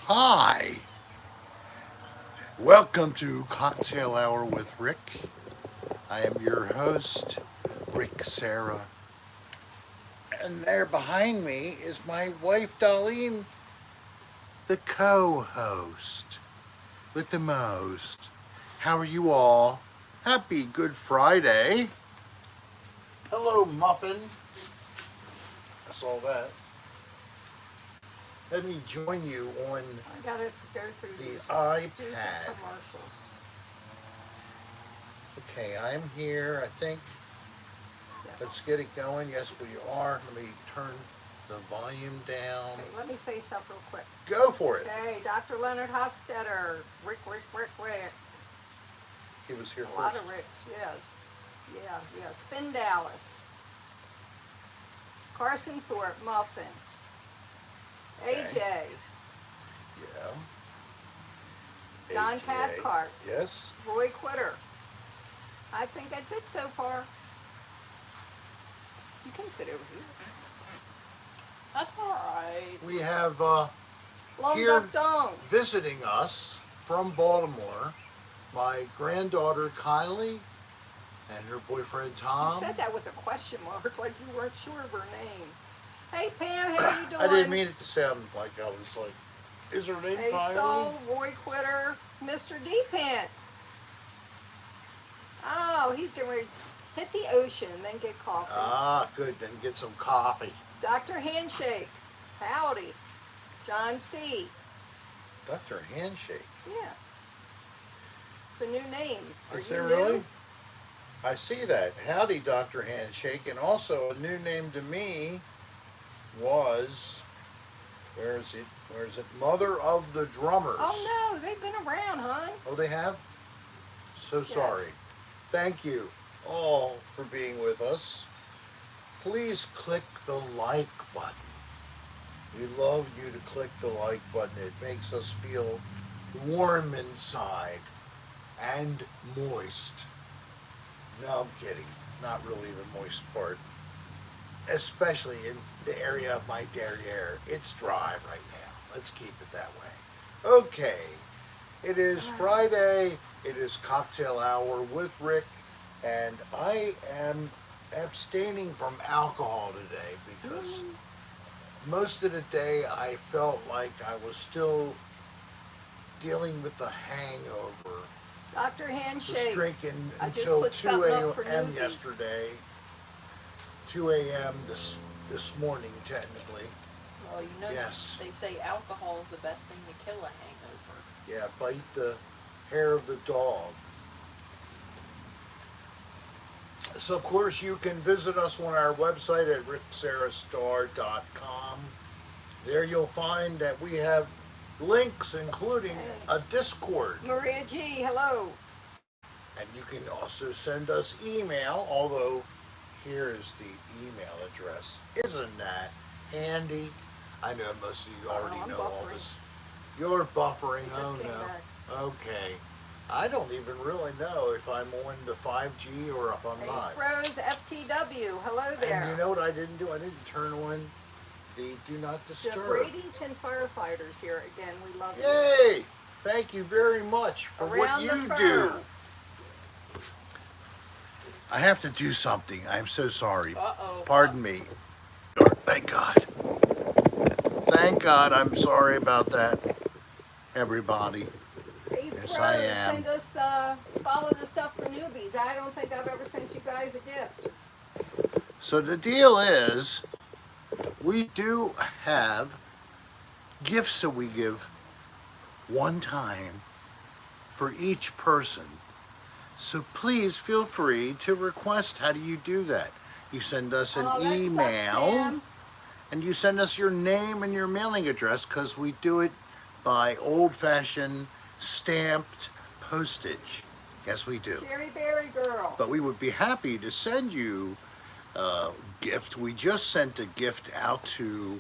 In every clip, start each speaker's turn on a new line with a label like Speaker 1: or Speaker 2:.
Speaker 1: Hi, welcome to Cocktail Hour with Rick. I am your host, Rick Serra. And there behind me is my wife, Darlene, the co host with the most. How are you all? Happy Good Friday. Hello, Muffin. I saw that. Let me join you on
Speaker 2: I gotta go through
Speaker 1: the
Speaker 2: these
Speaker 1: iPad.
Speaker 2: stupid commercials.
Speaker 1: Okay, I'm here, I think.
Speaker 2: Yeah.
Speaker 1: Let's get it going. Yes, we are. Let me turn the volume down.
Speaker 2: Okay, let me say stuff real quick.
Speaker 1: Go for it.
Speaker 2: Okay, Dr. Leonard Hofstetter, Rick.
Speaker 1: He was here
Speaker 2: A
Speaker 1: first.
Speaker 2: lot of Ricks, yeah. Yeah. Spin Dallas. Carson Thorpe, Muffin.
Speaker 1: Okay.
Speaker 2: AJ,
Speaker 1: Yeah.
Speaker 2: Don
Speaker 1: AJ.
Speaker 2: Cathcart,
Speaker 1: Yes.
Speaker 2: Roy Quitter. I think that's it so far. You can sit over here.
Speaker 3: That's alright.
Speaker 1: We have
Speaker 2: Long
Speaker 1: here
Speaker 2: Duck Dong.
Speaker 1: visiting us from Baltimore my granddaughter Kylie and her boyfriend Tom.
Speaker 2: You said that with a question mark, like you weren't sure of her name. Hey Pam, how you doing?
Speaker 1: I didn't mean it to sound like I was like, is her name
Speaker 2: Hey
Speaker 1: Kylie?
Speaker 2: Soul, Roy Quitter, Mr. D Pants. Oh, he's getting ready to hit the ocean and then get coffee.
Speaker 1: Ah, good. Then get some coffee.
Speaker 2: Dr. Handshake. Howdy. John C.
Speaker 1: Dr. Handshake.
Speaker 2: Yeah. It's a new name.
Speaker 1: Is
Speaker 2: Are you
Speaker 1: there
Speaker 2: new?
Speaker 1: really? I see that. Howdy, Dr. Handshake. And also a new name to me was, where is it? Mother of the Drummers.
Speaker 2: Oh no, they've been around, hon.
Speaker 1: Oh, they have? So sorry. Thank you all for being with us. Please click the like button. We love you to click the like button. It makes us feel warm inside and moist. No, I'm kidding. Not really the moist part. Especially in the area of my derriere. It's dry right now. Let's keep it that way. Okay. It is Friday. It is cocktail hour with Rick. And I am abstaining from alcohol today because most of the day I felt like I was still dealing with the hangover.
Speaker 2: Dr.
Speaker 1: I was
Speaker 2: Handshake.
Speaker 1: drinking
Speaker 2: I just
Speaker 1: until
Speaker 2: put
Speaker 1: 2
Speaker 2: something up for
Speaker 1: a.m.
Speaker 2: newbies.
Speaker 1: yesterday. 2 a.m. this morning, technically.
Speaker 3: Well, you know,
Speaker 1: Yes.
Speaker 3: they say alcohol is the best thing to kill a hangover.
Speaker 1: Yeah, bite the hair of the dog. So, of course, you can visit us on our website at ricksarastar.com. There you'll find that we have links, including a Discord.
Speaker 2: Maria G, hello.
Speaker 1: And you can also send us email, although here is the email address. Isn't that handy? I know most of you already
Speaker 2: I'm
Speaker 1: know all
Speaker 2: buffering.
Speaker 1: this. You're buffering,
Speaker 2: It just
Speaker 1: oh
Speaker 2: came
Speaker 1: no.
Speaker 2: back.
Speaker 1: Okay. I don't even really know if I'm on the 5G or if I'm
Speaker 2: Hey
Speaker 1: not.
Speaker 2: Froze FTW, hello there.
Speaker 1: And you know what I didn't do? I didn't turn on the Do Not
Speaker 2: The
Speaker 1: Disturb.
Speaker 2: Bradenton firefighters here again. We love you.
Speaker 1: Yay! Thank you very much for what
Speaker 2: Around
Speaker 1: you
Speaker 2: the
Speaker 1: do.
Speaker 2: fur.
Speaker 1: I have to do something. I'm so sorry.
Speaker 3: Uh-oh.
Speaker 1: Pardon me. Thank God. Thank God. I'm sorry about that, everybody.
Speaker 2: Hey
Speaker 1: Yes,
Speaker 2: Froze,
Speaker 1: I am.
Speaker 2: send us follow the stuff for newbies. I don't think I've ever sent you guys a gift.
Speaker 1: So the deal is, we do have gifts that we give one time for each person. So please feel free to request. How do you do that? You send us an
Speaker 2: Oh, that sucks,
Speaker 1: email
Speaker 2: Pam.
Speaker 1: and you send us your name and your mailing address because we do it by old-fashioned stamped postage. Yes, we do.
Speaker 2: Cherry Berry Girl.
Speaker 1: But we would be happy to send you a gift. We just sent a gift out to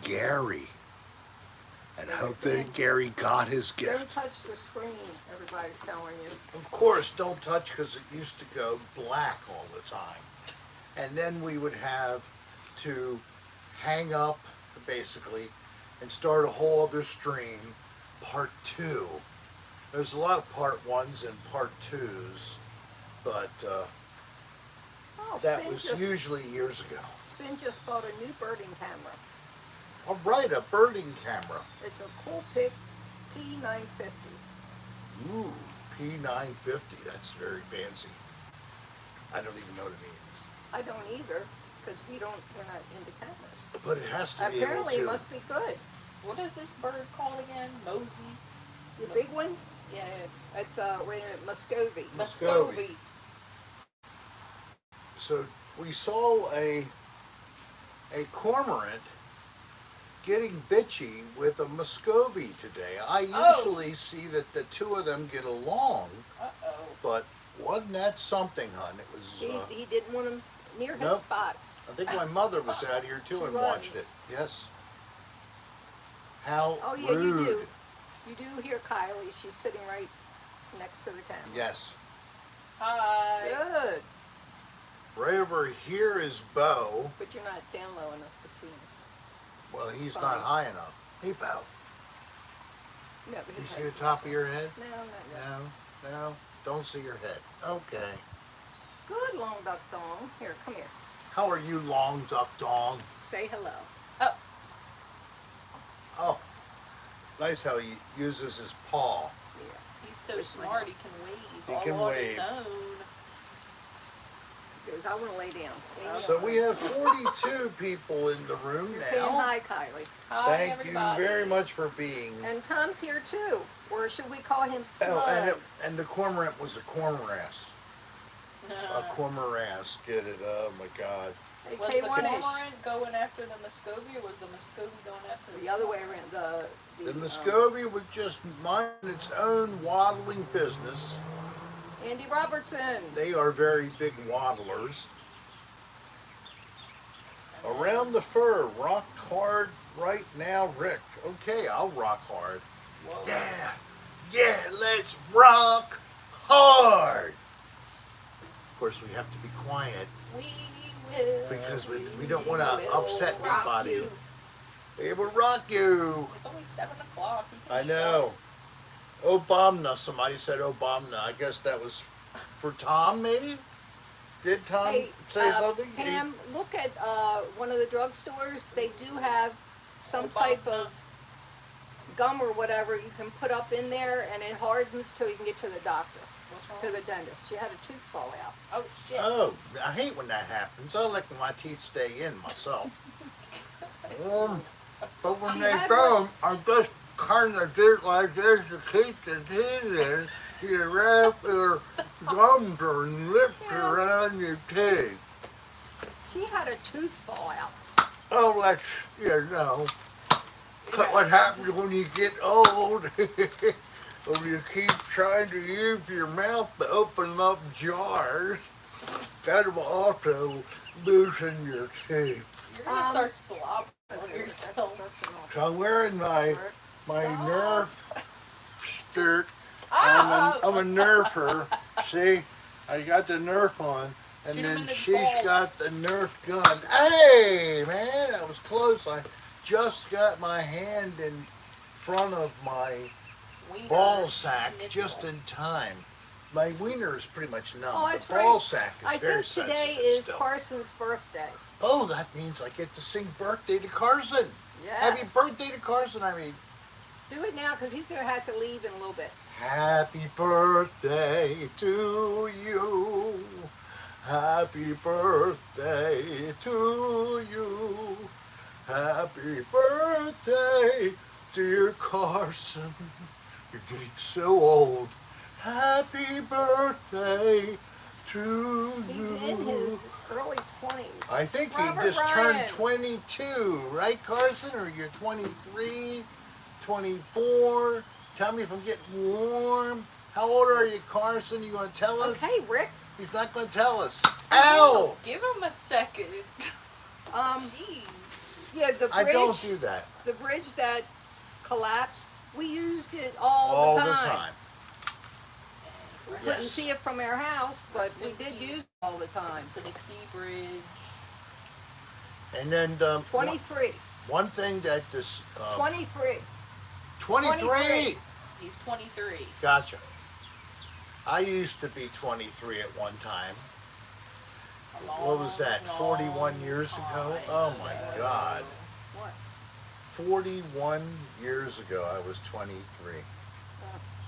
Speaker 1: Gary. And hope that Gary got his
Speaker 2: Don't
Speaker 1: gift.
Speaker 2: touch the screen, everybody's telling you.
Speaker 1: Of course, don't touch because it used to go black all the time. And then we would have to hang up, basically, and start a whole other stream, part 2. There's a lot of part 1s and part 2s, but
Speaker 2: Oh,
Speaker 1: that was usually years ago.
Speaker 2: Spin just bought a new birding camera.
Speaker 1: All right, a birding camera.
Speaker 2: It's a Coolpix P950.
Speaker 1: Ooh, P950. That's very fancy. I don't even know what it means.
Speaker 2: I don't either, because we're not into cameras.
Speaker 1: But it has to be
Speaker 2: Apparently
Speaker 1: able
Speaker 2: it
Speaker 1: to.
Speaker 2: must be good.
Speaker 3: What is this bird called again? Mosey?
Speaker 2: The big one?
Speaker 3: Yeah.
Speaker 2: It's wait a minute, Muscovy.
Speaker 1: Muscovy. So we saw a cormorant getting bitchy with a Muscovy today. I usually see that the two of them get along, but wasn't that something, hon? It was.
Speaker 2: He didn't want him near his
Speaker 1: Nope.
Speaker 2: spot.
Speaker 1: I think my mother was out here too and watched it. Yes. How
Speaker 2: Oh yeah,
Speaker 1: rude.
Speaker 2: you do. You do hear Kylie. She's sitting right next to the camera.
Speaker 1: Yes.
Speaker 3: Hi.
Speaker 2: Good.
Speaker 1: Right over here is Bo.
Speaker 2: But you're not down low enough to see him.
Speaker 1: Well, he's
Speaker 2: Fine.
Speaker 1: not high enough. Hey, Bo.
Speaker 2: No, but
Speaker 1: You
Speaker 2: his
Speaker 1: see the
Speaker 2: head's
Speaker 1: top
Speaker 2: not
Speaker 1: of your head?
Speaker 2: No, not yet.
Speaker 1: No. Don't see your head. Okay.
Speaker 2: Good, long duck dong. Here, come here.
Speaker 1: How are you, long duck dong?
Speaker 2: Say hello.
Speaker 3: Oh,
Speaker 1: Oh, nice how he uses his paw.
Speaker 2: Yeah.
Speaker 3: he's so
Speaker 2: Which
Speaker 3: smart he can wave
Speaker 1: He
Speaker 3: all
Speaker 1: can
Speaker 3: on
Speaker 1: wave.
Speaker 3: his own.
Speaker 2: He goes, I want to lay down. Lay me
Speaker 1: So
Speaker 2: down.
Speaker 1: we have 42 people in the room
Speaker 2: You're saying
Speaker 1: now.
Speaker 2: hi, Kylie.
Speaker 3: Hi,
Speaker 1: Thank
Speaker 3: everybody.
Speaker 1: you very much for being.
Speaker 2: And Tom's here too. Or should we call him Slug?
Speaker 1: Oh, and the cormorant was a cormorant. A
Speaker 3: Uh,
Speaker 1: cormorant. Get it? Oh my God.
Speaker 2: Hey,
Speaker 3: was the
Speaker 2: K1-ish.
Speaker 3: cormorant going after the Muscovy, or was the Muscovy going after
Speaker 2: The other way around.
Speaker 1: The Muscovy would just mind its own waddling business.
Speaker 2: Andy Robertson.
Speaker 1: They are very big waddlers. Around the fur, rock hard right now, Rick. Okay, I'll rock hard.
Speaker 3: Whoa.
Speaker 1: Yeah, let's rock hard. Of course, we have to be quiet
Speaker 3: We will.
Speaker 1: because we don't want to upset
Speaker 2: rock
Speaker 1: anybody.
Speaker 2: you.
Speaker 1: They will rock you.
Speaker 3: It's only 7 o'clock. You can
Speaker 1: I
Speaker 3: shut
Speaker 1: know. Obama. Somebody said Obama. I guess that was for Tom, maybe? Did Tom
Speaker 2: Hey,
Speaker 1: say something?
Speaker 2: Pam, look at one of the drugstores. They do have some
Speaker 3: Obama.
Speaker 2: type of gum or whatever you can put up in there, and it hardens till you can get to the doctor,
Speaker 3: What's wrong?
Speaker 2: to the dentist. She had a tooth fall out.
Speaker 3: Oh, shit.
Speaker 1: Oh, I hate when that happens. I like when my teeth stay in myself. But when
Speaker 2: She
Speaker 1: they
Speaker 2: had
Speaker 1: don't, I just kind of do it like this to keep the teeth in. You wrap your gums or lips
Speaker 2: Yeah.
Speaker 1: around your teeth.
Speaker 2: She had a tooth fall out.
Speaker 1: Oh, that's, what happens when you get old. When you keep trying to use your mouth to open up jars, that will also loosen your teeth.
Speaker 3: You're going to start slopping on yourself.
Speaker 1: So I'm wearing my
Speaker 2: Stop.
Speaker 1: Nerf skirt.
Speaker 3: Ah!
Speaker 1: I'm a Nerfer. See, I got the Nerf on, and
Speaker 3: Shoot him
Speaker 1: then
Speaker 3: in the
Speaker 1: she's
Speaker 3: balls.
Speaker 1: got the Nerf gun. Hey, man, that was close. I just got my hand in front of my
Speaker 3: Wiener
Speaker 1: ball sack
Speaker 3: schnitzel.
Speaker 1: just in time. My wiener is pretty much numb.
Speaker 2: Oh,
Speaker 1: the
Speaker 2: that's
Speaker 1: ball
Speaker 2: right.
Speaker 1: sack is
Speaker 2: I
Speaker 1: very
Speaker 2: think today
Speaker 1: sensitive
Speaker 2: is
Speaker 1: still.
Speaker 2: Carson's birthday.
Speaker 1: Oh, that means I get to sing birthday to Carson.
Speaker 2: Yes.
Speaker 1: Happy birthday to Carson, I mean.
Speaker 2: Do it now, because he's going to have to leave in a little bit.
Speaker 1: Happy birthday to you. Happy birthday to you. Happy birthday, dear Carson. You're getting so old. Happy birthday to
Speaker 2: He's
Speaker 1: you.
Speaker 2: in his early 20s.
Speaker 1: I think
Speaker 2: Robert
Speaker 1: he just
Speaker 2: Ryan.
Speaker 1: turned 22, right, Carson? Or you're 23, 24? Tell me if I'm getting warm. How old are you, Carson? You going to tell us?
Speaker 2: Okay, Rick.
Speaker 1: He's not going to tell us.
Speaker 3: Oh,
Speaker 1: Ow!
Speaker 3: give him a second. Jeez.
Speaker 2: Yeah, the bridge.
Speaker 1: I don't do that
Speaker 2: The bridge that collapsed. We used it all,
Speaker 1: all
Speaker 2: the
Speaker 1: the
Speaker 2: time.
Speaker 1: time.
Speaker 2: We couldn't
Speaker 1: Yes.
Speaker 2: see it from our house, but
Speaker 3: Rest
Speaker 2: we
Speaker 3: in
Speaker 2: did
Speaker 3: peace.
Speaker 2: use it all the time.
Speaker 3: To the Key Bridge.
Speaker 1: And then
Speaker 2: 23.
Speaker 1: one thing that this
Speaker 2: 23.
Speaker 1: 23.
Speaker 3: He's 23.
Speaker 1: Gotcha. I used to be 23 at one time. What was that? 41 years ago? Oh my God.
Speaker 2: What?
Speaker 1: 41 years ago, I was 23.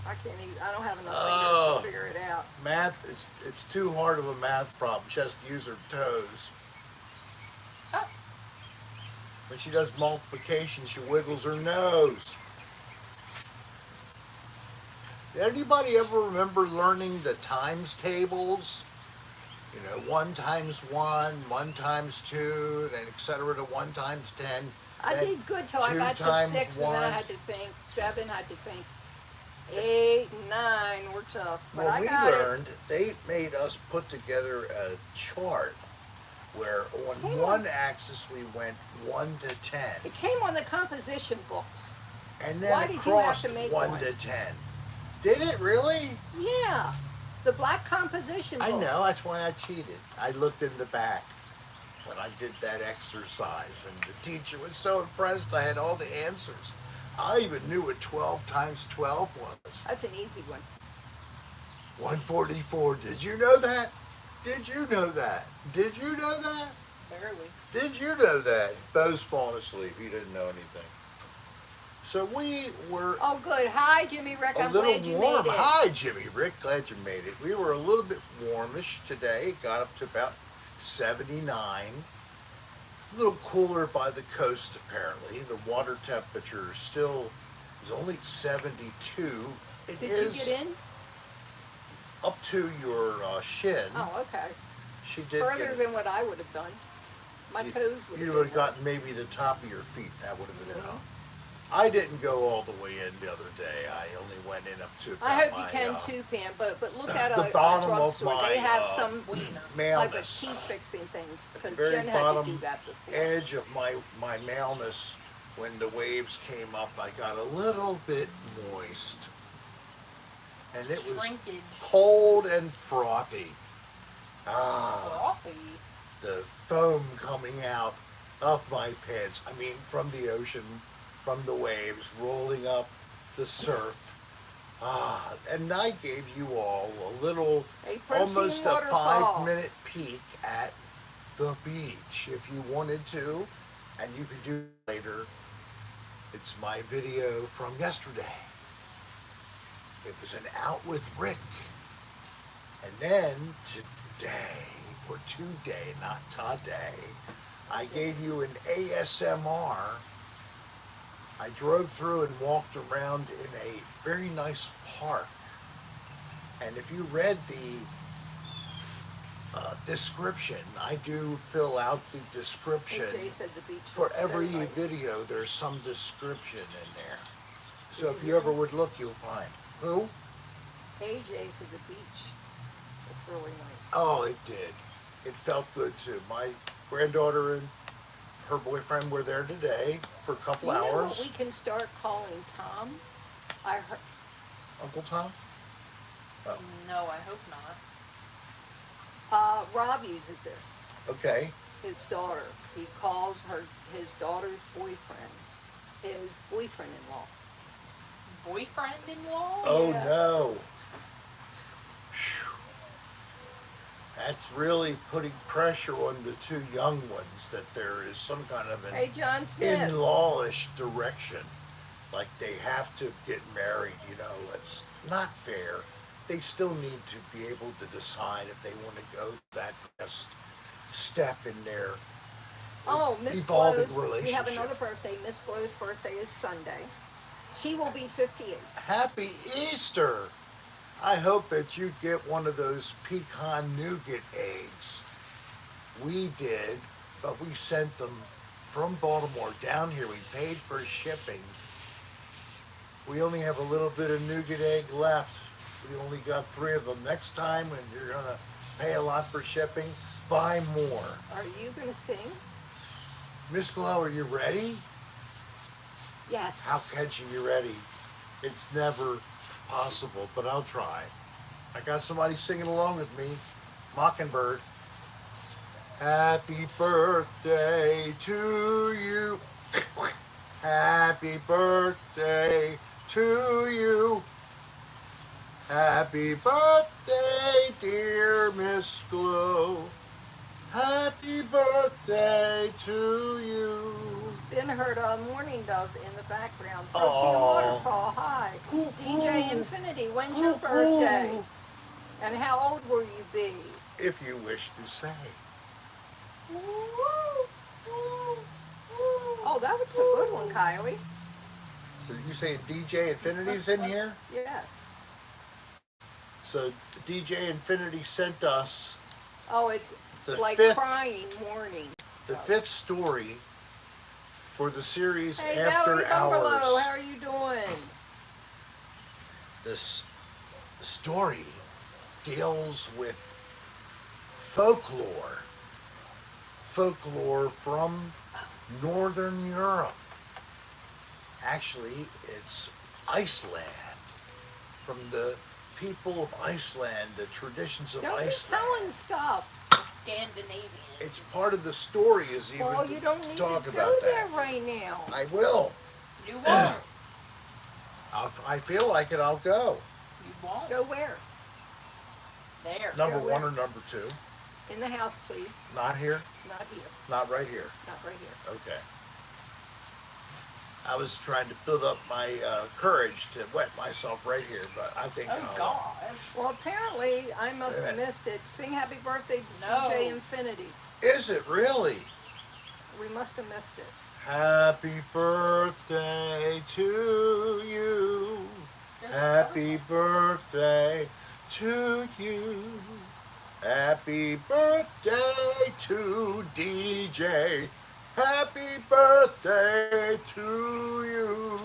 Speaker 2: I can't even, I don't have enough
Speaker 1: Oh.
Speaker 2: fingers to figure it out.
Speaker 1: Math, it's too hard of a math problem. She has to use her toes.
Speaker 3: Oh,
Speaker 1: When she does multiplication, she wiggles her nose. Anybody ever remember learning the times tables? You know, 1 times 1, 1 times 2, and et cetera to 1 times 10.
Speaker 2: I
Speaker 1: Then
Speaker 2: did good till I
Speaker 1: 2
Speaker 2: got to
Speaker 1: times
Speaker 2: 6 and then I
Speaker 1: 1.
Speaker 2: had to think. 7, I had to think. 8, 9 were tough. But
Speaker 1: When
Speaker 2: I
Speaker 1: we
Speaker 2: got
Speaker 1: learned, they made us put together a chart where on
Speaker 2: Hang
Speaker 1: one
Speaker 2: on.
Speaker 1: axis we went 1 to 10,
Speaker 2: it. It came on the composition books.
Speaker 1: and then
Speaker 2: Why did you have
Speaker 1: across
Speaker 2: to make
Speaker 1: 1
Speaker 2: one?
Speaker 1: to 10. Did it really?
Speaker 2: Yeah. The black composition
Speaker 1: I
Speaker 2: books.
Speaker 1: know, that's why I cheated. I looked in the back when I did that exercise, and the teacher was so impressed I had all the answers. I even knew what 12 times 12 was.
Speaker 2: That's an easy one.
Speaker 1: 144. Did you know that? Did you know that? Did you know that?
Speaker 3: barely.
Speaker 1: Did you know that? Bo's falling asleep. He didn't know anything. So we were
Speaker 2: Oh, good. Hi, Jimmy Rick.
Speaker 1: a
Speaker 2: I'm
Speaker 1: little
Speaker 2: glad you
Speaker 1: warm.
Speaker 2: made it.
Speaker 1: Hi, Jimmy Rick. Glad you made it. We were a little bit warmish today. Got up to about 79. A little cooler by the coast, apparently. The water temperature still is only 72. It
Speaker 2: Did
Speaker 1: is
Speaker 2: you get in?
Speaker 1: up to your shin.
Speaker 2: Oh, okay.
Speaker 1: She did
Speaker 2: Further
Speaker 1: get
Speaker 2: than what I would have done. My toes would
Speaker 1: You
Speaker 2: have
Speaker 1: would
Speaker 2: been
Speaker 1: have gotten maybe the top of your feet. That would have been enough. I didn't go all the way in the other day. I only went in up to about
Speaker 2: I hope
Speaker 1: my,
Speaker 2: you can too, Pam. But look at
Speaker 1: the
Speaker 2: a
Speaker 1: bottom of
Speaker 2: drugstore. They
Speaker 1: my,
Speaker 2: have some like a
Speaker 1: maleness.
Speaker 2: teeth fixing things because
Speaker 1: Very
Speaker 2: Jen had to do
Speaker 1: bottom
Speaker 2: that before.
Speaker 1: edge of my maleness, when the waves came up, I got a little bit moist. And it was
Speaker 3: Shrinkage.
Speaker 1: cold and frothy. Ah,
Speaker 3: Frothy.
Speaker 1: the foam coming out of my pants. I mean, from the ocean, from the waves, rolling up the surf. Ah, and I gave you all a little,
Speaker 2: A protein
Speaker 1: almost a
Speaker 2: waterfall.
Speaker 1: 5-minute peek at the beach if you wanted to, and you could do it later. It's my video from yesterday. It was an out with Rick. And then today, not today, I gave you an ASMR. I drove through and walked around in a very nice park. And if you read the description, I do fill out the description.
Speaker 2: AJ said the beach
Speaker 1: For
Speaker 2: looks so
Speaker 1: every
Speaker 2: nice.
Speaker 1: video, there's some description in there. So
Speaker 2: Did
Speaker 1: if
Speaker 2: you
Speaker 1: you ever
Speaker 2: know?
Speaker 1: would look, you'll find. Who?
Speaker 2: AJ said the beach looked really nice.
Speaker 1: Oh, it did. It felt good too. My granddaughter and her boyfriend were there today for a couple
Speaker 2: You know what
Speaker 1: hours.
Speaker 2: we can start calling Tom? I heard,
Speaker 1: Uncle Tom? Oh,
Speaker 3: No, I hope not.
Speaker 2: Rob uses this.
Speaker 1: okay.
Speaker 2: His daughter. He calls his daughter's boyfriend his boyfriend-in-law.
Speaker 3: Boyfriend-in-law?
Speaker 1: Oh
Speaker 2: Yeah.
Speaker 1: no. Phew. That's really putting pressure on the two young ones, that there is some kind of an
Speaker 2: Hey, John Smith.
Speaker 1: in-lawish direction. Like they have to get married, you know. It's not fair. They still need to be able to decide if they want to go that next step in their
Speaker 2: Oh, Miss
Speaker 1: evolving
Speaker 2: Flo's. We have
Speaker 1: relationship.
Speaker 2: another birthday. Miss Flo's birthday is Sunday. She will be 58.
Speaker 1: Happy Easter! I hope that you get one of those pecan nougat eggs. We did, but we sent them from Baltimore down here. We paid for shipping. We only have a little bit of nougat egg left. We only got 3 of them. Next time, when you're gonna pay a lot for shipping, buy more.
Speaker 2: Are you going to sing?
Speaker 1: Miss Glow, are you ready?
Speaker 2: Yes.
Speaker 1: How can she be ready? It's never possible, but I'll try. I got somebody singing along with me. Mockingbird. Happy birthday to you. Happy birthday to you. Happy birthday, dear Miss Glow. Happy birthday to you.
Speaker 2: Been heard a mourning dove in the background. Protein
Speaker 1: Aw.
Speaker 2: Waterfall, hi. DJ Infinity, when's your birthday? And how old will you be?
Speaker 1: If you wish to say.
Speaker 2: Oh, that was a good one, Kylie.
Speaker 1: So you say DJ Infinity's in here?
Speaker 2: Yes.
Speaker 1: So DJ Infinity sent us
Speaker 2: Oh, it's
Speaker 1: the
Speaker 2: like
Speaker 1: fifth,
Speaker 2: crying mourning.
Speaker 1: the fifth story for the series
Speaker 2: Hey,
Speaker 1: After
Speaker 2: Valerie Bumberlow,
Speaker 1: Hours.
Speaker 2: how are you doing?
Speaker 1: This story deals with folklore. Folklore from Northern Europe. Actually, it's Iceland. From the people of Iceland, the traditions of
Speaker 2: Don't be
Speaker 1: Iceland.
Speaker 2: telling stuff.
Speaker 3: The Scandinavian.
Speaker 1: It's part of the story is even
Speaker 2: Well, you don't
Speaker 1: to
Speaker 2: need
Speaker 1: talk
Speaker 2: to
Speaker 1: about
Speaker 2: go
Speaker 1: that.
Speaker 2: there right now.
Speaker 1: I will.
Speaker 3: You won't.
Speaker 1: I feel like it, I'll go.
Speaker 3: You won't.
Speaker 2: Go where?
Speaker 3: There.
Speaker 1: Number
Speaker 2: Go
Speaker 1: one
Speaker 2: where?
Speaker 1: or number two?
Speaker 2: In the house, please.
Speaker 1: Not here?
Speaker 2: Not here.
Speaker 1: Not right here.
Speaker 2: Not right here.
Speaker 1: Okay. I was trying to build up my courage to wet myself right here, but I think
Speaker 3: Oh
Speaker 1: I'll.
Speaker 3: God.
Speaker 2: Well, apparently, I must
Speaker 1: Wait a
Speaker 2: have
Speaker 1: minute.
Speaker 2: missed it. Sing happy birthday to
Speaker 3: No.
Speaker 2: DJ Infinity.
Speaker 1: Is it really?
Speaker 2: We must have missed it.
Speaker 1: Happy birthday to you.
Speaker 3: There's a
Speaker 1: Happy birthday to you. Happy birthday to DJ. Happy birthday to you.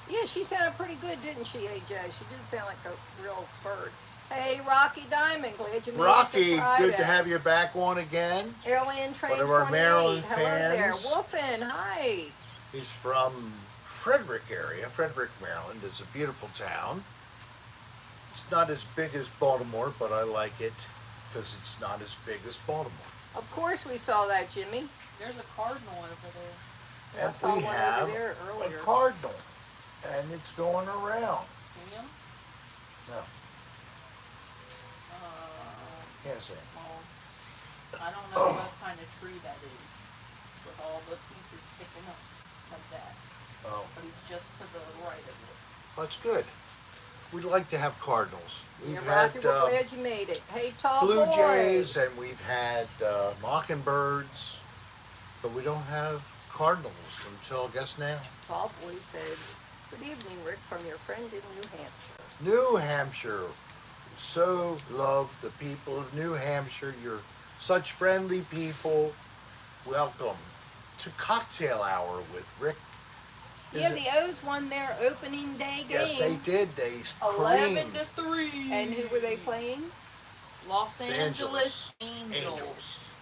Speaker 2: Yeah, she sounded pretty good, didn't she, AJ? She did sound like a real bird. Hey, Rocky Diamond, glad you made
Speaker 1: Rocky,
Speaker 2: it to Friday.
Speaker 1: good to have you back on again.
Speaker 2: Alien Train
Speaker 1: One of our
Speaker 2: 28.
Speaker 1: Maryland
Speaker 2: Hello there.
Speaker 1: fans.
Speaker 2: Wolfen, hi.
Speaker 1: He's from Frederick area. Frederick, Maryland is a beautiful town. It's not as big as Baltimore, but I like it because it's not as big as Baltimore.
Speaker 2: Of course we saw that, Jimmy.
Speaker 3: There's a cardinal over there.
Speaker 2: I
Speaker 1: And
Speaker 2: saw
Speaker 1: we
Speaker 2: one
Speaker 1: have
Speaker 2: over there
Speaker 1: a
Speaker 2: earlier.
Speaker 1: cardinal, and it's going around.
Speaker 3: See him?
Speaker 1: No, can't say.
Speaker 3: Well, I don't know what kind of tree that is, with all the pieces sticking up like that.
Speaker 1: Oh,
Speaker 3: But he's just to the right of it.
Speaker 1: that's good. We'd like to have cardinals. We've
Speaker 2: Yeah,
Speaker 1: had
Speaker 2: Rocky, we're glad you made it. Hey, tall
Speaker 1: blue
Speaker 2: boy.
Speaker 1: jays and we've had mockingbirds, but we don't have cardinals until I guess now.
Speaker 2: Tall boy said, good evening, Rick, from your friend in New Hampshire.
Speaker 1: New Hampshire. So love the people of New Hampshire. You're such friendly people. Welcome to Cocktail Hour with Rick. Is
Speaker 2: Yeah,
Speaker 1: it-
Speaker 2: the O's won their opening day game.
Speaker 1: Yes, they did. They
Speaker 3: 11
Speaker 1: creamed
Speaker 3: to 3.
Speaker 2: And who were they playing?
Speaker 3: Los
Speaker 1: Angeles
Speaker 3: Angeles
Speaker 1: Angels.
Speaker 3: Angels.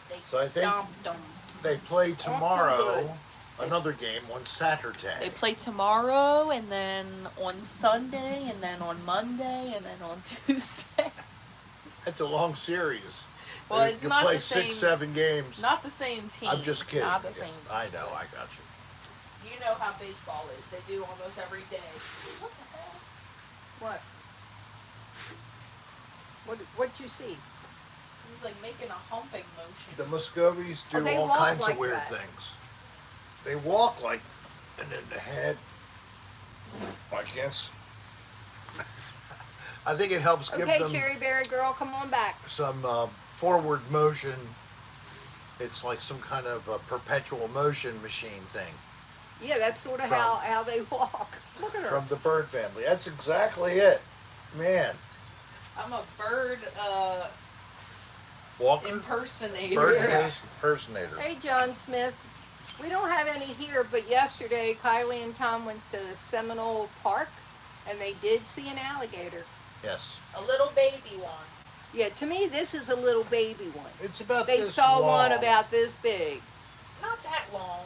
Speaker 3: They
Speaker 1: So I think-
Speaker 3: stomped them.
Speaker 1: They play tomorrow.
Speaker 2: good.
Speaker 1: Another game on Saturday.
Speaker 3: They play tomorrow, and then on Sunday, and then on Monday, and then on Tuesday.
Speaker 1: It's a long series.
Speaker 3: Well,
Speaker 1: You
Speaker 3: it's
Speaker 1: can
Speaker 3: not
Speaker 1: play
Speaker 3: the same.
Speaker 1: 6-7 games.
Speaker 3: Not the same team.
Speaker 1: I'm just kidding.
Speaker 3: Not the
Speaker 1: Yeah,
Speaker 3: same team.
Speaker 1: I know. I got you.
Speaker 3: You know how baseball is. They do almost every day. What the hell?
Speaker 2: What? What'd you see?
Speaker 3: He's like making a humping motion.
Speaker 1: The Muscovies do
Speaker 2: Oh, they
Speaker 1: all
Speaker 2: walk
Speaker 1: kinds
Speaker 2: like
Speaker 1: of weird
Speaker 2: that.
Speaker 1: things. They walk like, and then the head. I guess. I think it helps give
Speaker 2: Okay,
Speaker 1: them
Speaker 2: Cherry Berry Girl, come on back.
Speaker 1: some forward motion. It's like some kind of a perpetual motion machine thing
Speaker 2: Yeah, that's sort of
Speaker 1: From-
Speaker 2: how they walk. Look at her.
Speaker 1: from the bird family. That's exactly it, man.
Speaker 3: I'm a bird
Speaker 1: Walker,
Speaker 3: impersonator.
Speaker 1: bird
Speaker 2: Yeah.
Speaker 1: impersonator.
Speaker 2: Hey, John Smith. We don't have any here, but yesterday Kylie and Tom went to Seminole Park, and they did see an alligator.
Speaker 1: Yes,
Speaker 3: A little baby one.
Speaker 2: Yeah, to me, this is a little baby one.
Speaker 1: it's about
Speaker 2: They
Speaker 1: this
Speaker 2: saw one
Speaker 1: long.
Speaker 2: about this big.
Speaker 3: Not that long.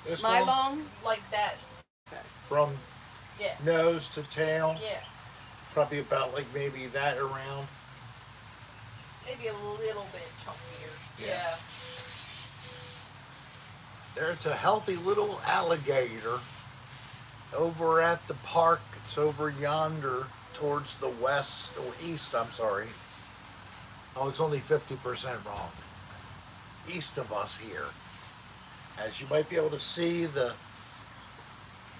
Speaker 1: This
Speaker 2: My
Speaker 1: long?
Speaker 2: long?
Speaker 3: Like that.
Speaker 1: From
Speaker 3: Yeah.
Speaker 1: nose to tail.
Speaker 3: Yeah.
Speaker 1: Probably about like maybe that around.
Speaker 3: maybe a little bit chunkier.
Speaker 1: Yeah.
Speaker 3: Yeah.
Speaker 1: There's a healthy little alligator over at the park. It's over yonder towards the west or east, I'm sorry. Oh, it's only 50% wrong. East of us here. As you might be able to see, the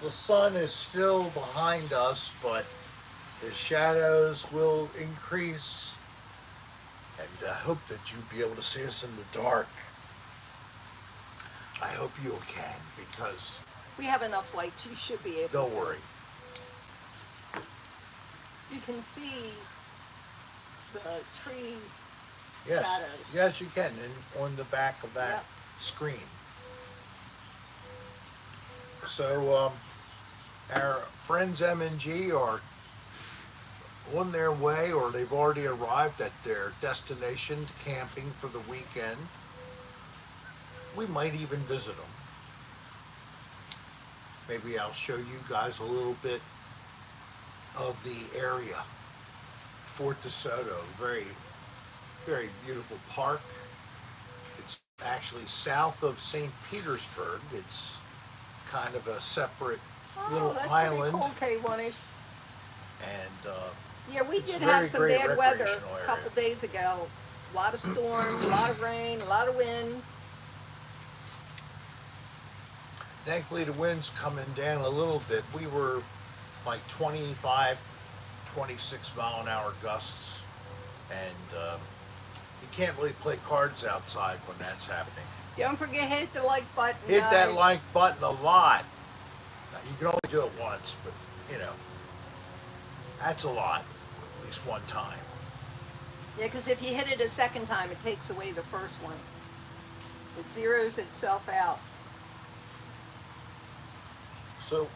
Speaker 1: sun is still behind us, but the shadows will increase. And I hope that you'll be able to see us in the dark. I hope you can, because
Speaker 2: We have enough lights. You should be able
Speaker 1: don't
Speaker 2: to.
Speaker 1: worry.
Speaker 2: You can see the tree
Speaker 1: Yes,
Speaker 2: shadows.
Speaker 1: yes, you can, on the back of that
Speaker 2: Yep.
Speaker 1: screen. So our friends M&G are on their way, or they've already arrived at their destination camping for the weekend. We might even visit them. Maybe I'll show you guys a little bit of the area. Fort DeSoto, very, very beautiful park. It's actually south of St. Petersburg. It's kind of a separate little
Speaker 2: that's
Speaker 1: island.
Speaker 2: pretty cool, K1ish.
Speaker 1: And
Speaker 2: Yeah, we
Speaker 1: It's
Speaker 2: did
Speaker 1: a very
Speaker 2: have some
Speaker 1: great
Speaker 2: bad weather
Speaker 1: recreational
Speaker 2: a
Speaker 1: area.
Speaker 2: couple days ago. A lot of storms, a lot of rain, a lot of wind.
Speaker 1: thankfully the wind's coming down a little bit. We were like 25, 26 mile an hour gusts. And you can't really play cards outside when that's happening.
Speaker 2: Don't forget hit the like button.
Speaker 1: Hit that
Speaker 2: guys.
Speaker 1: like button a lot. Now, you can only do it once, but you know, that's a lot, at least one time.
Speaker 2: Yeah, because if you hit it a second time, it takes away the first one. It zeroes itself out.
Speaker 1: So,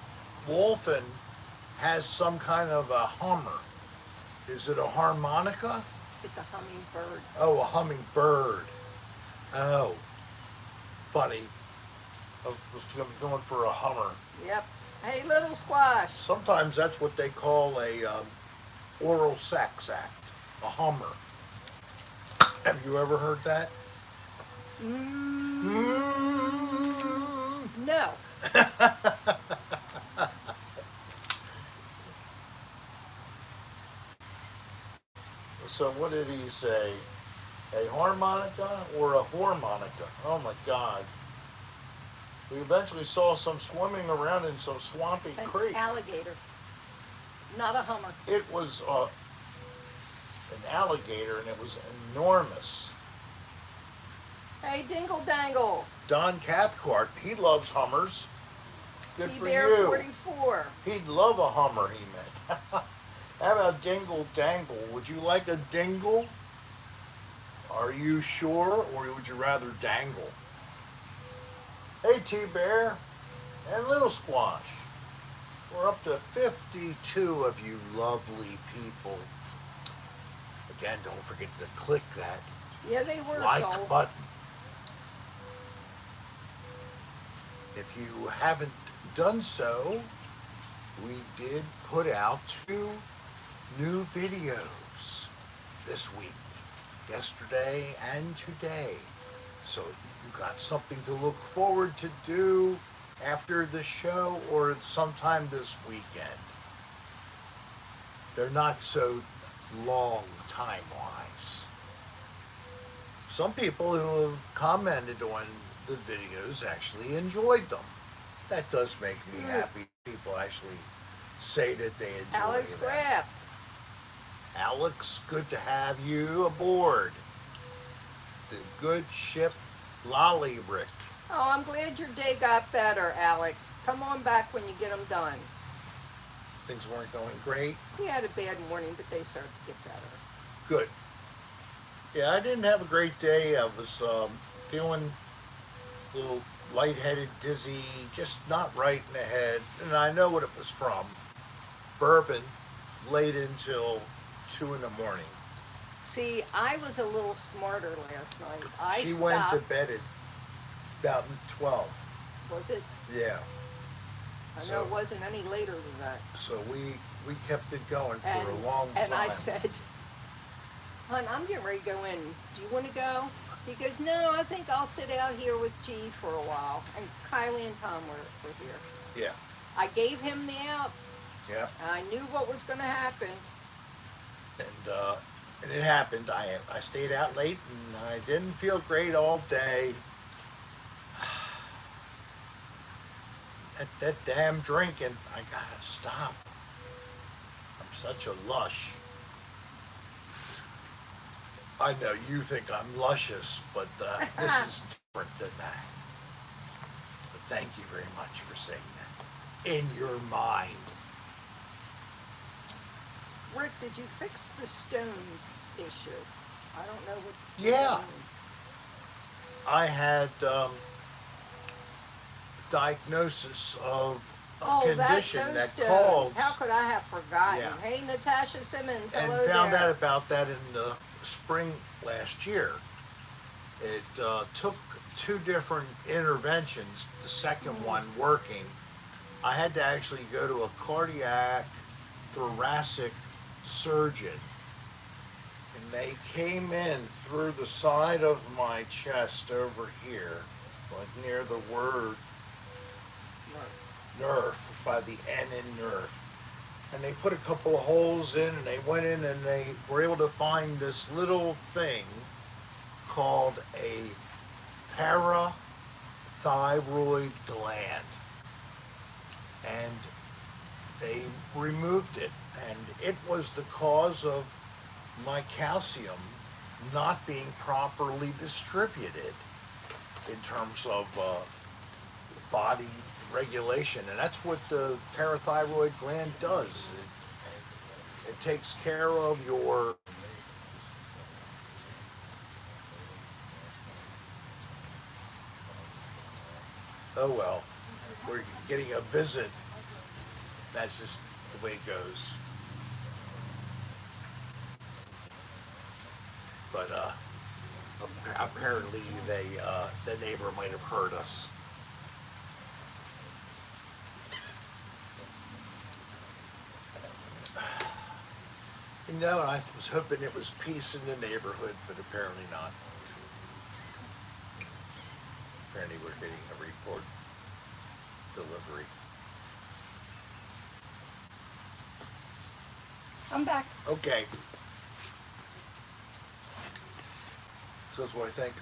Speaker 1: Wolfen has some kind of a hummer. Is it a harmonica?
Speaker 2: It's a hummingbird.
Speaker 1: Oh, a hummingbird. Oh, funny. I was going for a hummer.
Speaker 2: Yep. Hey, little squash.
Speaker 1: Sometimes that's what they call a oral sex act, a hummer. Have you ever heard that?
Speaker 2: No.
Speaker 1: So what did he say? A harmonica or a harmonica? Oh my God. We eventually saw some swimming around in some swampy
Speaker 2: An
Speaker 1: creek.
Speaker 2: alligator. Not a hummer.
Speaker 1: It was an alligator, and it was enormous.
Speaker 2: Hey, Dingle Dangle.
Speaker 1: Don Cathcart, he loves hummers. Good for
Speaker 2: T-Bear
Speaker 1: you.
Speaker 2: 44.
Speaker 1: He'd love a hummer, he meant. How about Dingle Dangle? Would you like a dingle? Are you sure, or would you rather dangle? Hey, T-Bear and Little Squash. We're up to 52 of you lovely people. Again, don't forget to click that
Speaker 2: Yeah, they were
Speaker 1: like
Speaker 2: sold.
Speaker 1: button. If you haven't done so, we did put out 2 new videos this week, yesterday and today. So you got something to look forward to do after the show or sometime this weekend. They're not so long time-wise. Some people who have commented on the videos actually enjoyed them. That does make me happy. People actually say that they enjoy
Speaker 2: Alex
Speaker 1: them.
Speaker 2: Graff.
Speaker 1: Alex, good to have you aboard the good ship Lolly Rick.
Speaker 2: Oh, I'm glad your day got better, Alex. Come on back when you get them done.
Speaker 1: Things weren't going great.
Speaker 2: We had a bad morning, but they started to get better.
Speaker 1: Good. Yeah, I didn't have a great day. I was feeling a little lightheaded, dizzy, just not right in the head. And I know what it was from. Bourbon late until 2 in the morning.
Speaker 2: See, I was a little smarter last night.
Speaker 1: She
Speaker 2: stopped.
Speaker 1: went to bed at about 12.
Speaker 2: Was it?
Speaker 1: Yeah.
Speaker 2: I know
Speaker 1: So-
Speaker 2: it wasn't any later than that.
Speaker 1: So we kept it going for
Speaker 2: And,
Speaker 1: a long time.
Speaker 2: and I said, Hon, I'm getting ready to go in. Do you want to go? He goes, no, I think I'll sit out here with G for a while. And Kylie and Tom were here.
Speaker 1: Yeah.
Speaker 2: I gave him the out.
Speaker 1: Yeah.
Speaker 2: I knew what was going to happen.
Speaker 1: And it happened. I stayed out late and I didn't feel great all day. That damn drinking, I gotta stop. I'm such a lush. I know you think I'm luscious, but this is different than that. But thank you very much for saying that. In your mind.
Speaker 2: Rick, did you fix the stones issue? I don't know what
Speaker 1: Yeah.
Speaker 2: that means.
Speaker 1: I had diagnosis of a condition that
Speaker 2: stones.
Speaker 1: called
Speaker 2: How could I have forgotten?
Speaker 1: Yeah.
Speaker 2: Hey, Natasha Simmons,
Speaker 1: and
Speaker 2: hello
Speaker 1: found
Speaker 2: there.
Speaker 1: out about that in the spring last year. It took 2 different interventions, the second one working. I had to actually go to a cardiac thoracic surgeon, and they came in through the side of my chest over here, like near the word nerve, by the N in nerve. And they put a couple of holes in, and they went in and they were able to find this little thing called a parathyroid gland. And they removed it, and it was the cause of my calcium not being properly distributed in terms of body regulation. And that's what the parathyroid gland does. It takes care of your oh well, we're getting a visit. That's just the way it goes. But apparently the neighbor might have heard us. You know, I was hoping it was peace in the neighborhood, but apparently not. Apparently we're getting a report delivery.
Speaker 2: I'm back.
Speaker 1: Okay. So that's what I think.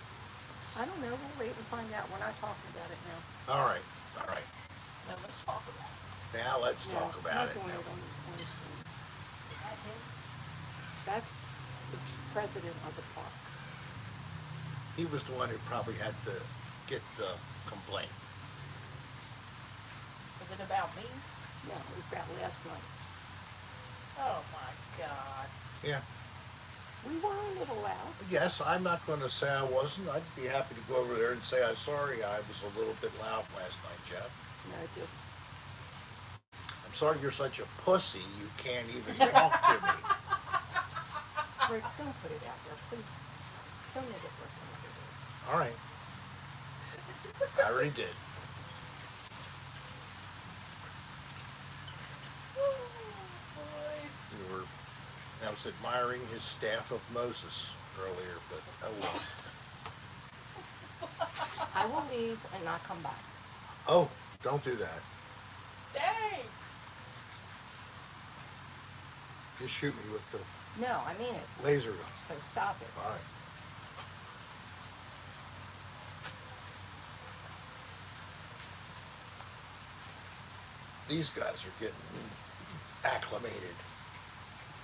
Speaker 2: I don't know. We'll wait and find out. We're not talking about it now.
Speaker 1: All right.
Speaker 3: Now let's talk about it.
Speaker 1: Now let's talk
Speaker 2: No,
Speaker 1: about
Speaker 2: not
Speaker 1: it.
Speaker 2: doing it on the screen.
Speaker 3: Is that him?
Speaker 2: That's the president of the park.
Speaker 1: He was the one who probably had to get the complaint.
Speaker 3: Was it about me?
Speaker 2: No, it was about last night.
Speaker 3: Oh my God.
Speaker 1: Yeah.
Speaker 2: We were a little loud.
Speaker 1: Yes, I'm not going to say I wasn't. I'd be happy to go over there and say I'm sorry I was a little bit loud last night, Jeff.
Speaker 2: No, just
Speaker 1: I'm sorry you're such a pussy you can't even talk to me.
Speaker 2: Rick, don't put it out there, please. Don't make it for somebody else.
Speaker 1: All right. I already did.
Speaker 3: Oh boy.
Speaker 1: We were, I was admiring his staff of Moses earlier, but oh well.
Speaker 2: I will leave and not come back.
Speaker 1: Oh, don't do that.
Speaker 3: Dang.
Speaker 1: Just shoot me with the
Speaker 2: No, I mean it.
Speaker 1: laser gun.
Speaker 2: So stop it.
Speaker 1: All right. These guys are getting acclimated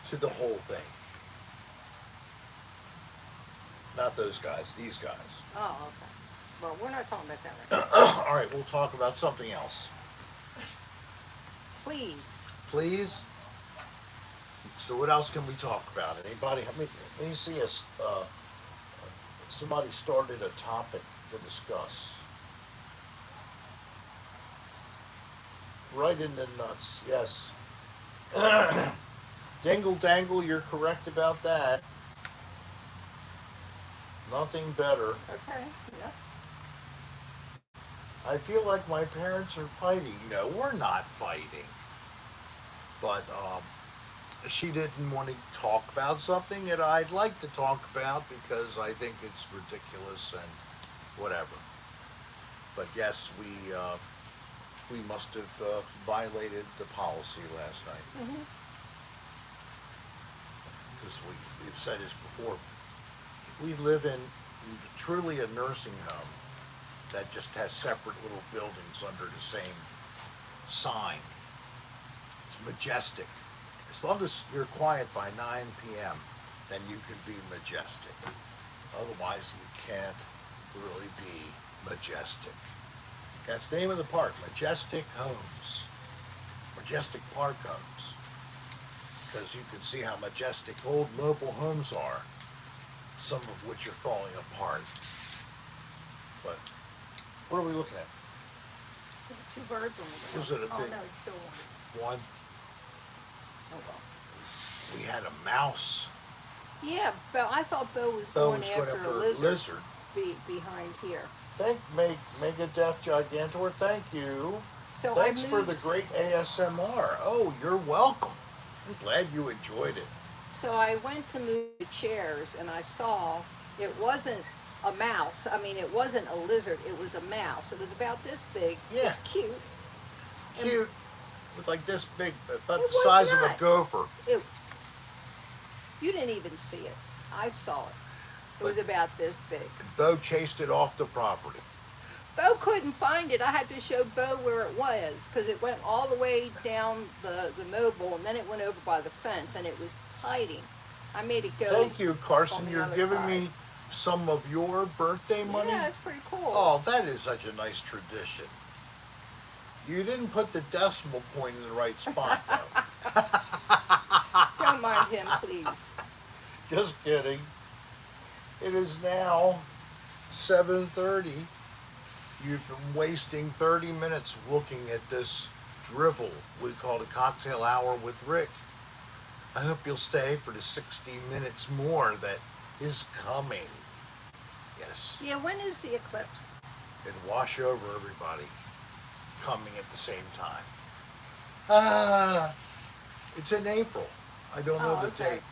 Speaker 1: to the whole thing. Not those guys, these guys.
Speaker 2: Oh, okay. Well, we're not talking about that right now.
Speaker 1: All right, we'll talk about something else.
Speaker 2: Please.
Speaker 1: Please? So what else can we talk about? Anybody, let me see us, somebody started a topic to discuss. Right in the nuts, yes. Dingle dangle, you're correct about that. Nothing better.
Speaker 2: Okay. Yep.
Speaker 1: I feel like my parents are fighting. No, we're not fighting. But she didn't want to talk about something that I'd like to talk about because I think it's ridiculous and whatever. But yes, we must have violated the policy last night
Speaker 2: Hmm.
Speaker 1: because we've said this before. We live in truly a nursing home that just has separate little buildings under the same sign. It's majestic. As long as you're quiet by 9 p.m., then you can be majestic. Otherwise, you can't really be majestic. That's the name of the park, Majestic Homes. Majestic Park Homes. Because you can see how majestic old mobile homes are, some of which are falling apart. But what are we looking at?
Speaker 2: Two birds on the ground.
Speaker 1: Was it a
Speaker 2: Oh
Speaker 1: big
Speaker 2: no, it's still one.
Speaker 1: one?
Speaker 2: Oh well.
Speaker 1: We had a mouse.
Speaker 2: Yeah, Bo. I thought Bo was
Speaker 1: Bo
Speaker 2: going
Speaker 1: was
Speaker 2: after
Speaker 1: going
Speaker 2: a
Speaker 1: after
Speaker 2: lizard, behind here.
Speaker 1: Thank Megadeth Gigantor. Thank you.
Speaker 2: So
Speaker 1: Thanks
Speaker 2: I
Speaker 1: for
Speaker 2: moved,
Speaker 1: the great ASMR. Oh, you're welcome. I'm glad you enjoyed it.
Speaker 2: So I went to move the chairs, and I saw it wasn't a mouse. I mean, it wasn't a lizard. It was a mouse. It was about this big. It
Speaker 1: Yeah.
Speaker 2: was cute. And
Speaker 1: Cute. With like this big, about
Speaker 2: It
Speaker 1: the
Speaker 2: was
Speaker 1: size of a
Speaker 2: not.
Speaker 1: gopher.
Speaker 2: It, you didn't even see it. I saw it. It was
Speaker 1: But-
Speaker 2: about this big.
Speaker 1: Bo chased it off the property.
Speaker 2: Bo couldn't find it. I had to show Bo where it was because it went all the way down the mobile and then it went over by the fence and it was hiding. I made it go.
Speaker 1: Thank you, Carson.
Speaker 2: on the
Speaker 1: You're
Speaker 2: other
Speaker 1: giving
Speaker 2: side.
Speaker 1: me some of your birthday money.
Speaker 2: Yeah, it's pretty cool.
Speaker 1: Oh, that is such a nice tradition. You didn't put the decimal point in the right spot, though.
Speaker 2: Don't mind him, please.
Speaker 1: Just kidding. It is now 7:30. You've been wasting 30 minutes looking at this drivel we call the cocktail hour with Rick. I hope you'll stay for the 60 minutes more that is coming. Yes.
Speaker 2: Yeah, when is the eclipse?
Speaker 1: And wash over everybody coming at the same time. It's in April. I don't know
Speaker 2: Oh,
Speaker 1: the
Speaker 2: okay.
Speaker 1: date.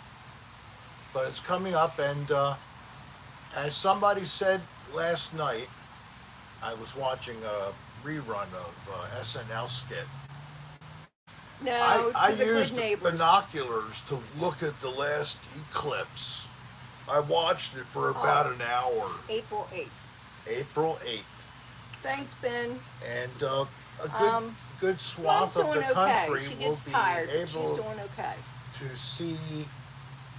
Speaker 1: But it's coming up, and as somebody said last night, I was watching a rerun of SNL skit.
Speaker 2: No,
Speaker 1: I
Speaker 2: to the
Speaker 1: used
Speaker 2: good neighbors.
Speaker 1: binoculars to look at the last eclipse. I watched it for about an hour.
Speaker 2: April 8th.
Speaker 1: April 8th.
Speaker 2: Thanks, Ben.
Speaker 1: And a
Speaker 2: Um,
Speaker 1: good
Speaker 2: Mom's
Speaker 1: swath of
Speaker 2: doing
Speaker 1: the country
Speaker 2: okay. She
Speaker 1: will
Speaker 2: gets
Speaker 1: be
Speaker 2: tired, but she's
Speaker 1: able
Speaker 2: doing okay.
Speaker 1: to see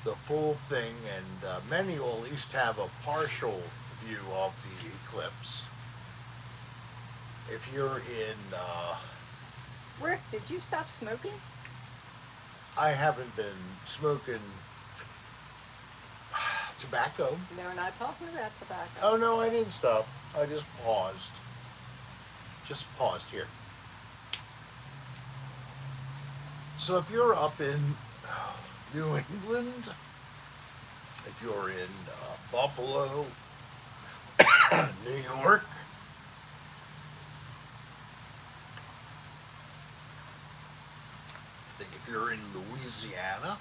Speaker 1: the full thing, and many will at least have a partial view of the eclipse. If you're in,
Speaker 2: Rick, did you stop smoking?
Speaker 1: I haven't been smoking tobacco.
Speaker 2: No, we're not talking about tobacco.
Speaker 1: Oh no, I didn't stop. I just paused. Just paused here. So if you're up in New England, if you're in Buffalo, New York, I think if you're in Louisiana,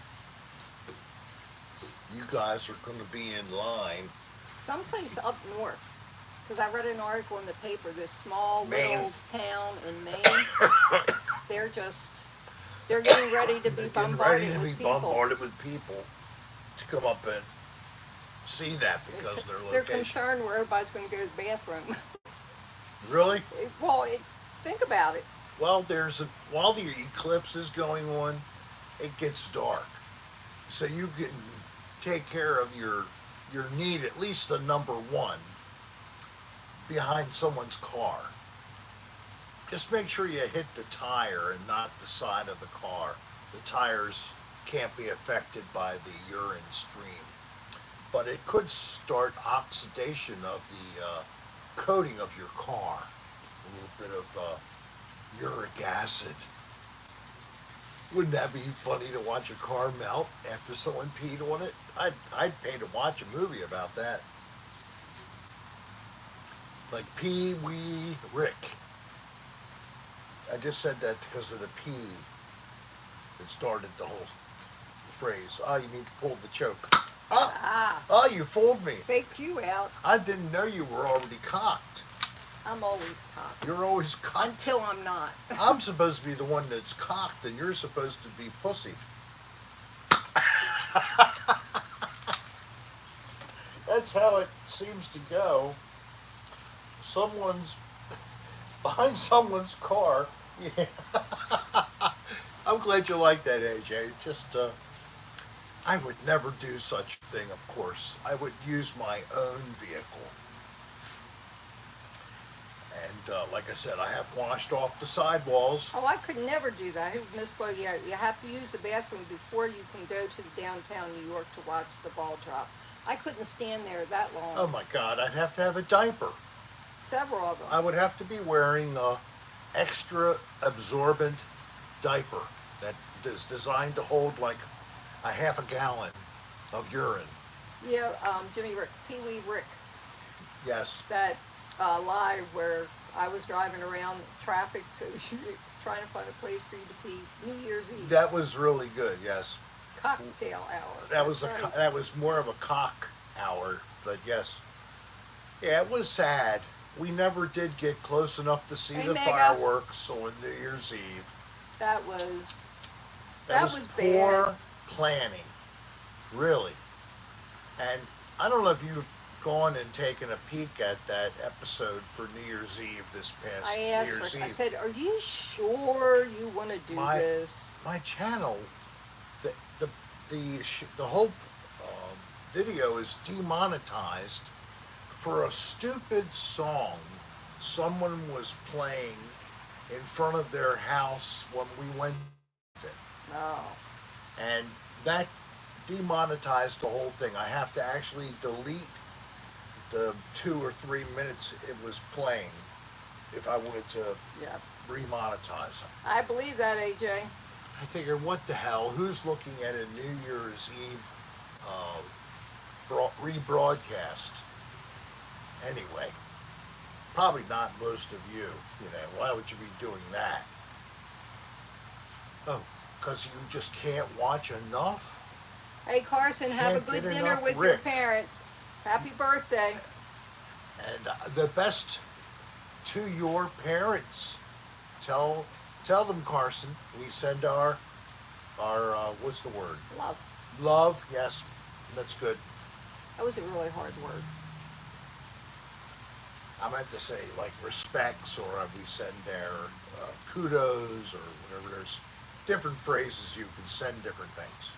Speaker 1: you guys are going to be in line.
Speaker 2: Someplace up north. Because I read an article in the paper, this small
Speaker 1: Maine.
Speaker 2: little town in Maine, they're getting ready to be
Speaker 1: They're getting
Speaker 2: bombarded
Speaker 1: ready to
Speaker 2: with
Speaker 1: be
Speaker 2: people.
Speaker 1: bombarded with people to come up and see that because of their
Speaker 2: They're
Speaker 1: location.
Speaker 2: concerned where everybody's going to go to the bathroom.
Speaker 1: Really?
Speaker 2: Well, think about it.
Speaker 1: Well, while the eclipse is going on, it gets dark, so you can take care of your need, at least the number one, behind someone's car. Just make sure you hit the tire and not the side of the car. The tires can't be affected by the urine stream, but it could start oxidation of the coating of your car. A little bit of uric acid. Wouldn't that be funny to watch a car melt after someone peed on it? I'd pay to watch a movie about that. Like Pee Wee Rick. I just said that because of the P that started the whole phrase. You need to pull the choke. Ah,
Speaker 2: Ah,
Speaker 1: you fooled me.
Speaker 2: faked you out.
Speaker 1: I didn't know you were already cocked.
Speaker 2: I'm always cocked.
Speaker 1: You're always cocked.
Speaker 2: Until I'm not.
Speaker 1: I'm supposed to be the one that's cocked, and you're supposed to be pussy. That's how it seems to go. Someone's behind someone's car. Yeah. I'm glad you like that, AJ. Just, I would never do such a thing, of course. I would use my own vehicle. And like I said, I have washed off the sidewalls.
Speaker 2: Oh, I could never do that. Miss Boy, you have to use the bathroom before you can go to the downtown New York to watch the ball drop. I couldn't stand there that long.
Speaker 1: Oh my God, I'd have to have a diaper.
Speaker 2: Several of them.
Speaker 1: I would have to be wearing a extra absorbent diaper that is designed to hold like a half a gallon of urine.
Speaker 2: Yeah, Jimmy Rick, Pee Wee Rick,
Speaker 1: Yes.
Speaker 2: that live where I was driving around traffic, so you were trying to find a place for you to pee New Year's Eve.
Speaker 1: That was really good, yes.
Speaker 2: Cocktail hour.
Speaker 1: That was
Speaker 2: That's right.
Speaker 1: that was more of a cock hour, but yes. Yeah, it was sad. We never did get close enough to see
Speaker 2: Hey,
Speaker 1: the
Speaker 2: Mega.
Speaker 1: fireworks on New Year's Eve.
Speaker 2: That was
Speaker 1: That was
Speaker 2: bad.
Speaker 1: poor planning, really. And I don't know if you've gone and taken a peek at that episode for New Year's Eve this past
Speaker 2: I
Speaker 1: New
Speaker 2: asked
Speaker 1: Year's
Speaker 2: her,
Speaker 1: Eve.
Speaker 2: I said, are you sure you want to do this?
Speaker 1: My channel, the whole video is demonetized for a stupid song someone was playing in front of their house when we went there.
Speaker 2: Oh.
Speaker 1: And that demonetized the whole thing. I have to actually delete the 2 or 3 minutes it was playing if I wanted to
Speaker 2: Yeah.
Speaker 1: remonetize it.
Speaker 2: I believe that, AJ.
Speaker 1: I figured, what the hell? Who's looking at a New Year's Eve rebroadcast? Anyway, probably not most of you. You know, why would you be doing that? Oh, because you just can't watch enough?
Speaker 2: Hey, Carson, have a
Speaker 1: Can't
Speaker 2: good
Speaker 1: get
Speaker 2: dinner
Speaker 1: enough
Speaker 2: with your
Speaker 1: Rick.
Speaker 2: parents. Happy birthday.
Speaker 1: And the best to your parents. Tell them, Carson. We send our what's the word?
Speaker 2: Love.
Speaker 1: Love. Yes, that's good.
Speaker 2: That was a really hard word.
Speaker 1: I meant to say like respects, or we send their kudos, or whatever. There's different phrases you can send different things.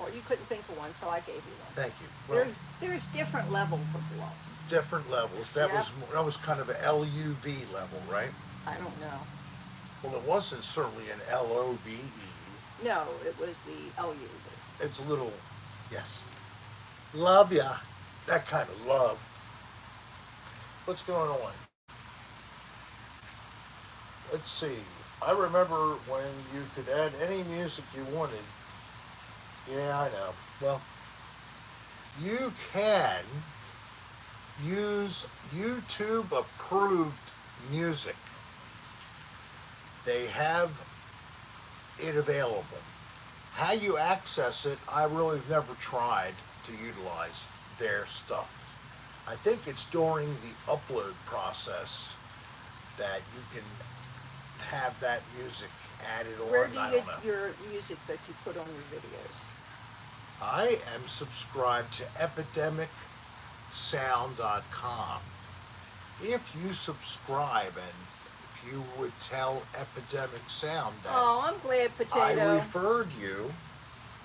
Speaker 2: Well, you couldn't think of one, so I gave you one.
Speaker 1: Thank you. Well,
Speaker 2: There's different levels of love.
Speaker 1: different levels. That
Speaker 2: Yep.
Speaker 1: was kind of a LUV level, right?
Speaker 2: I don't know.
Speaker 1: Well, it wasn't certainly an LOVE.
Speaker 2: No, it was the LU.
Speaker 1: It's a little, yes. Love ya. That kind of love. What's going on? Let's see. I remember when you could add any music you wanted. Yeah, I know. Well, you can use YouTube approved music. They have it available. How you access it, I really have never tried to utilize their stuff. I think it's during the upload process that you can have that music added on.
Speaker 2: Where do you
Speaker 1: I
Speaker 2: get
Speaker 1: don't know.
Speaker 2: your music that you put on your videos?
Speaker 1: I am subscribed to epidemicsound.com. If you subscribe, and if you would tell Epidemic Sound that
Speaker 2: Oh, I'm glad,
Speaker 1: I
Speaker 2: Potato.
Speaker 1: referred you,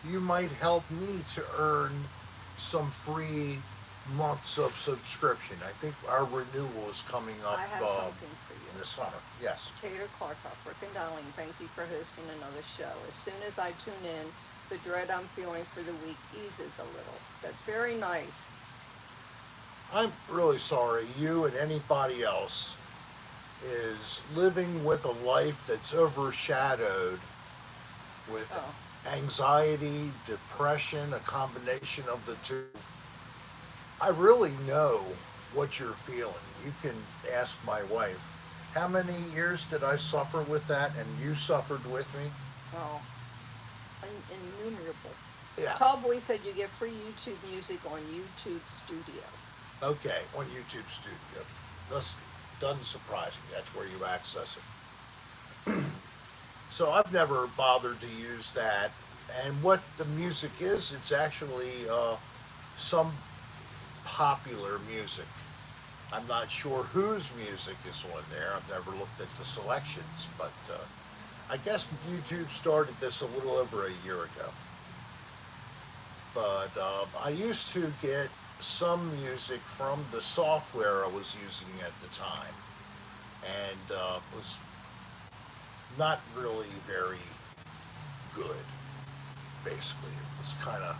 Speaker 1: you might help me to earn some free months of subscription. I think our renewal is coming up
Speaker 2: I have something for
Speaker 1: in
Speaker 2: you.
Speaker 1: the summer. Yes.
Speaker 2: Potato Clarkoff, Rick and Darling, thank you for hosting another show. As soon as I tune in, the dread I'm feeling for the week eases a little. That's very nice.
Speaker 1: I'm really sorry you and anybody else is living with a life that's overshadowed with
Speaker 2: Oh.
Speaker 1: anxiety, depression, a combination of the two. I really know what you're feeling. You can ask my wife. How many years did I suffer with that, and you suffered with me?
Speaker 2: Oh, innumerable.
Speaker 1: Yeah.
Speaker 2: Tallboy said you get free YouTube music on YouTube Studio.
Speaker 1: Okay, on YouTube Studio. This doesn't surprise me. That's where you access it. So I've never bothered to use that. And what the music is, it's actually some popular music. I'm not sure whose music is on there. I've never looked at the selections, but I guess YouTube started this a little over a year ago. But I used to get some music from the software I was using at the time, and was not really very good. Basically, it was kind of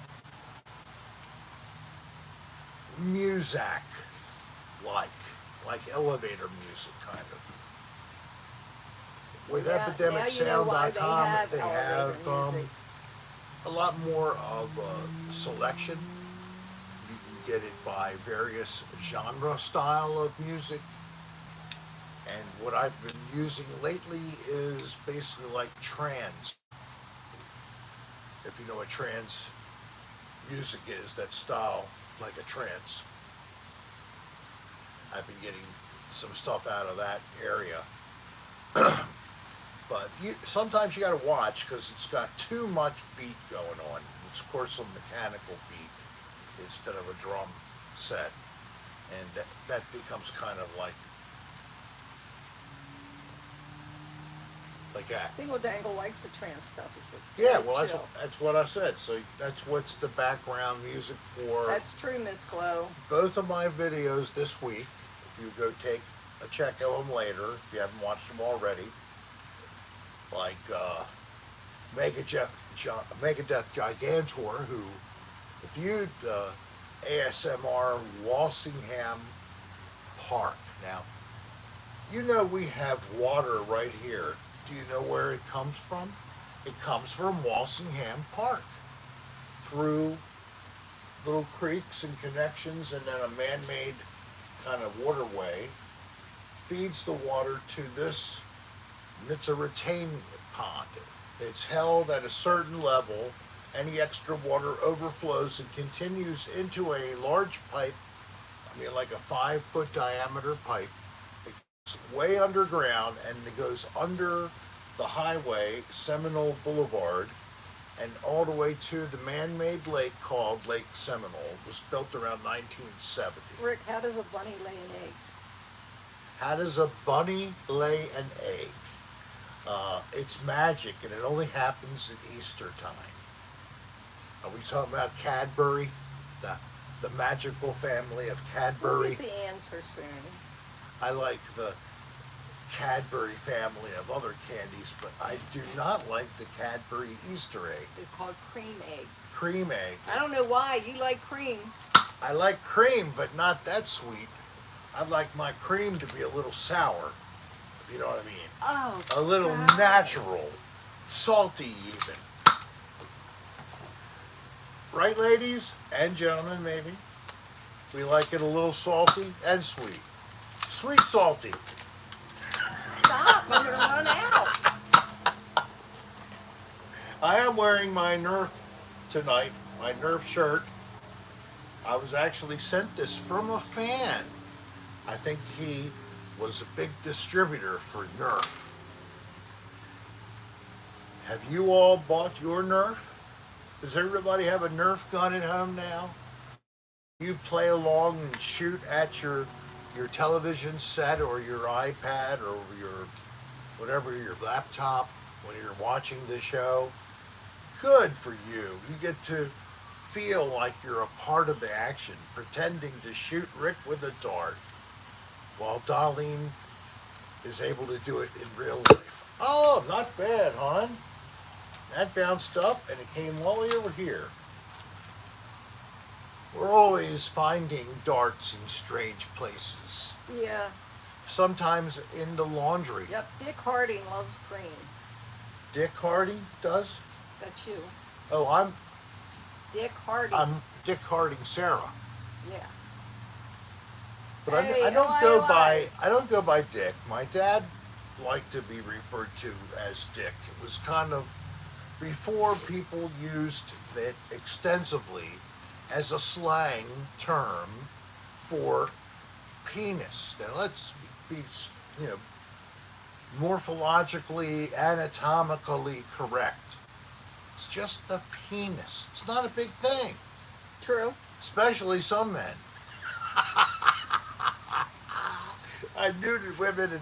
Speaker 1: Muzak like, like elevator music, kind of. With
Speaker 2: Yeah, now you know why they
Speaker 1: epidemicsound.com,
Speaker 2: have
Speaker 1: they have
Speaker 2: elevator music.
Speaker 1: a lot more of selection. You can get it by various genre style of music. And what I've been using lately is basically like trance. If you know what trance music is, that style, like a trance. I've been getting some stuff out of that area. But sometimes you got to watch because it's got too much beat going on. It's of course a mechanical beat instead of a drum set, and that becomes kind of like that.
Speaker 2: Dingle Dangle likes the trance stuff.
Speaker 1: Yeah, well, that's what I said. So that's what's the background music for
Speaker 2: That's true, Miss Chloe.
Speaker 1: both of my videos this week. If you go take a check of them later, if you haven't watched them already, like Megadeth Gigantor, who viewed ASMR Walsingham Park. Now, you know we have water right here. Do you know where it comes from? It comes from Walsingham Park, through little creeks and connections, and then a man-made kind of waterway feeds the water to this. It's a retaining pond. It's held at a certain level. Any extra water overflows and continues into a large pipe, like a 5-foot diameter pipe. It's way underground, and it goes under the highway, Seminole Boulevard, and all the way to the man-made lake called Lake Seminole. It was built around 1970.
Speaker 2: Rick, how does a bunny lay an egg?
Speaker 1: How does a bunny lay an egg? It's magic, and it only happens at Easter time. Are we talking about Cadbury? The magical family of
Speaker 2: We'll
Speaker 1: Cadbury?
Speaker 2: get the answer soon.
Speaker 1: I like the Cadbury family of other candies, but I do not like the Cadbury Easter egg.
Speaker 2: They're called cream eggs.
Speaker 1: Cream egg.
Speaker 2: I don't know why. You like cream.
Speaker 1: I like cream, but not that sweet. I'd like my cream to be a little sour, if you know what I mean.
Speaker 2: Oh,
Speaker 1: A little
Speaker 2: God.
Speaker 1: natural, salty even. Right, ladies and gentlemen, maybe? We like it a little salty and sweet. Sweet salty.
Speaker 2: Stop. I'm going to run out.
Speaker 1: I am wearing my Nerf tonight, my Nerf shirt. I was actually sent this from a fan. I think he was a big distributor for Nerf. Have you all bought your Nerf? Does everybody have a Nerf gun at home now? You play along and shoot at your television set or your iPad or your whatever, your laptop when you're watching the show. Good for you. You get to feel like you're a part of the action, pretending to shoot Rick with a dart while Darlene is able to do it in real life. Oh, not bad, hon. That bounced up and it came all the way over here. We're always finding darts in strange places.
Speaker 2: Yeah.
Speaker 1: Sometimes in the laundry.
Speaker 2: Yep. Dick Harding loves cream.
Speaker 1: Dick Harding does?
Speaker 2: That's you.
Speaker 1: Oh, I'm
Speaker 2: Dick Harding.
Speaker 1: Dick Harding, Serra.
Speaker 2: Yeah.
Speaker 1: But
Speaker 2: Hey,
Speaker 1: I don't
Speaker 2: Eli.
Speaker 1: go by Dick. My dad liked to be referred to as Dick. It was kind of before people used it extensively as a slang term for penis. Now let's be, you know, morphologically, anatomically correct. It's just the penis. It's not a big thing,
Speaker 2: True.
Speaker 1: especially some men. I knew that women and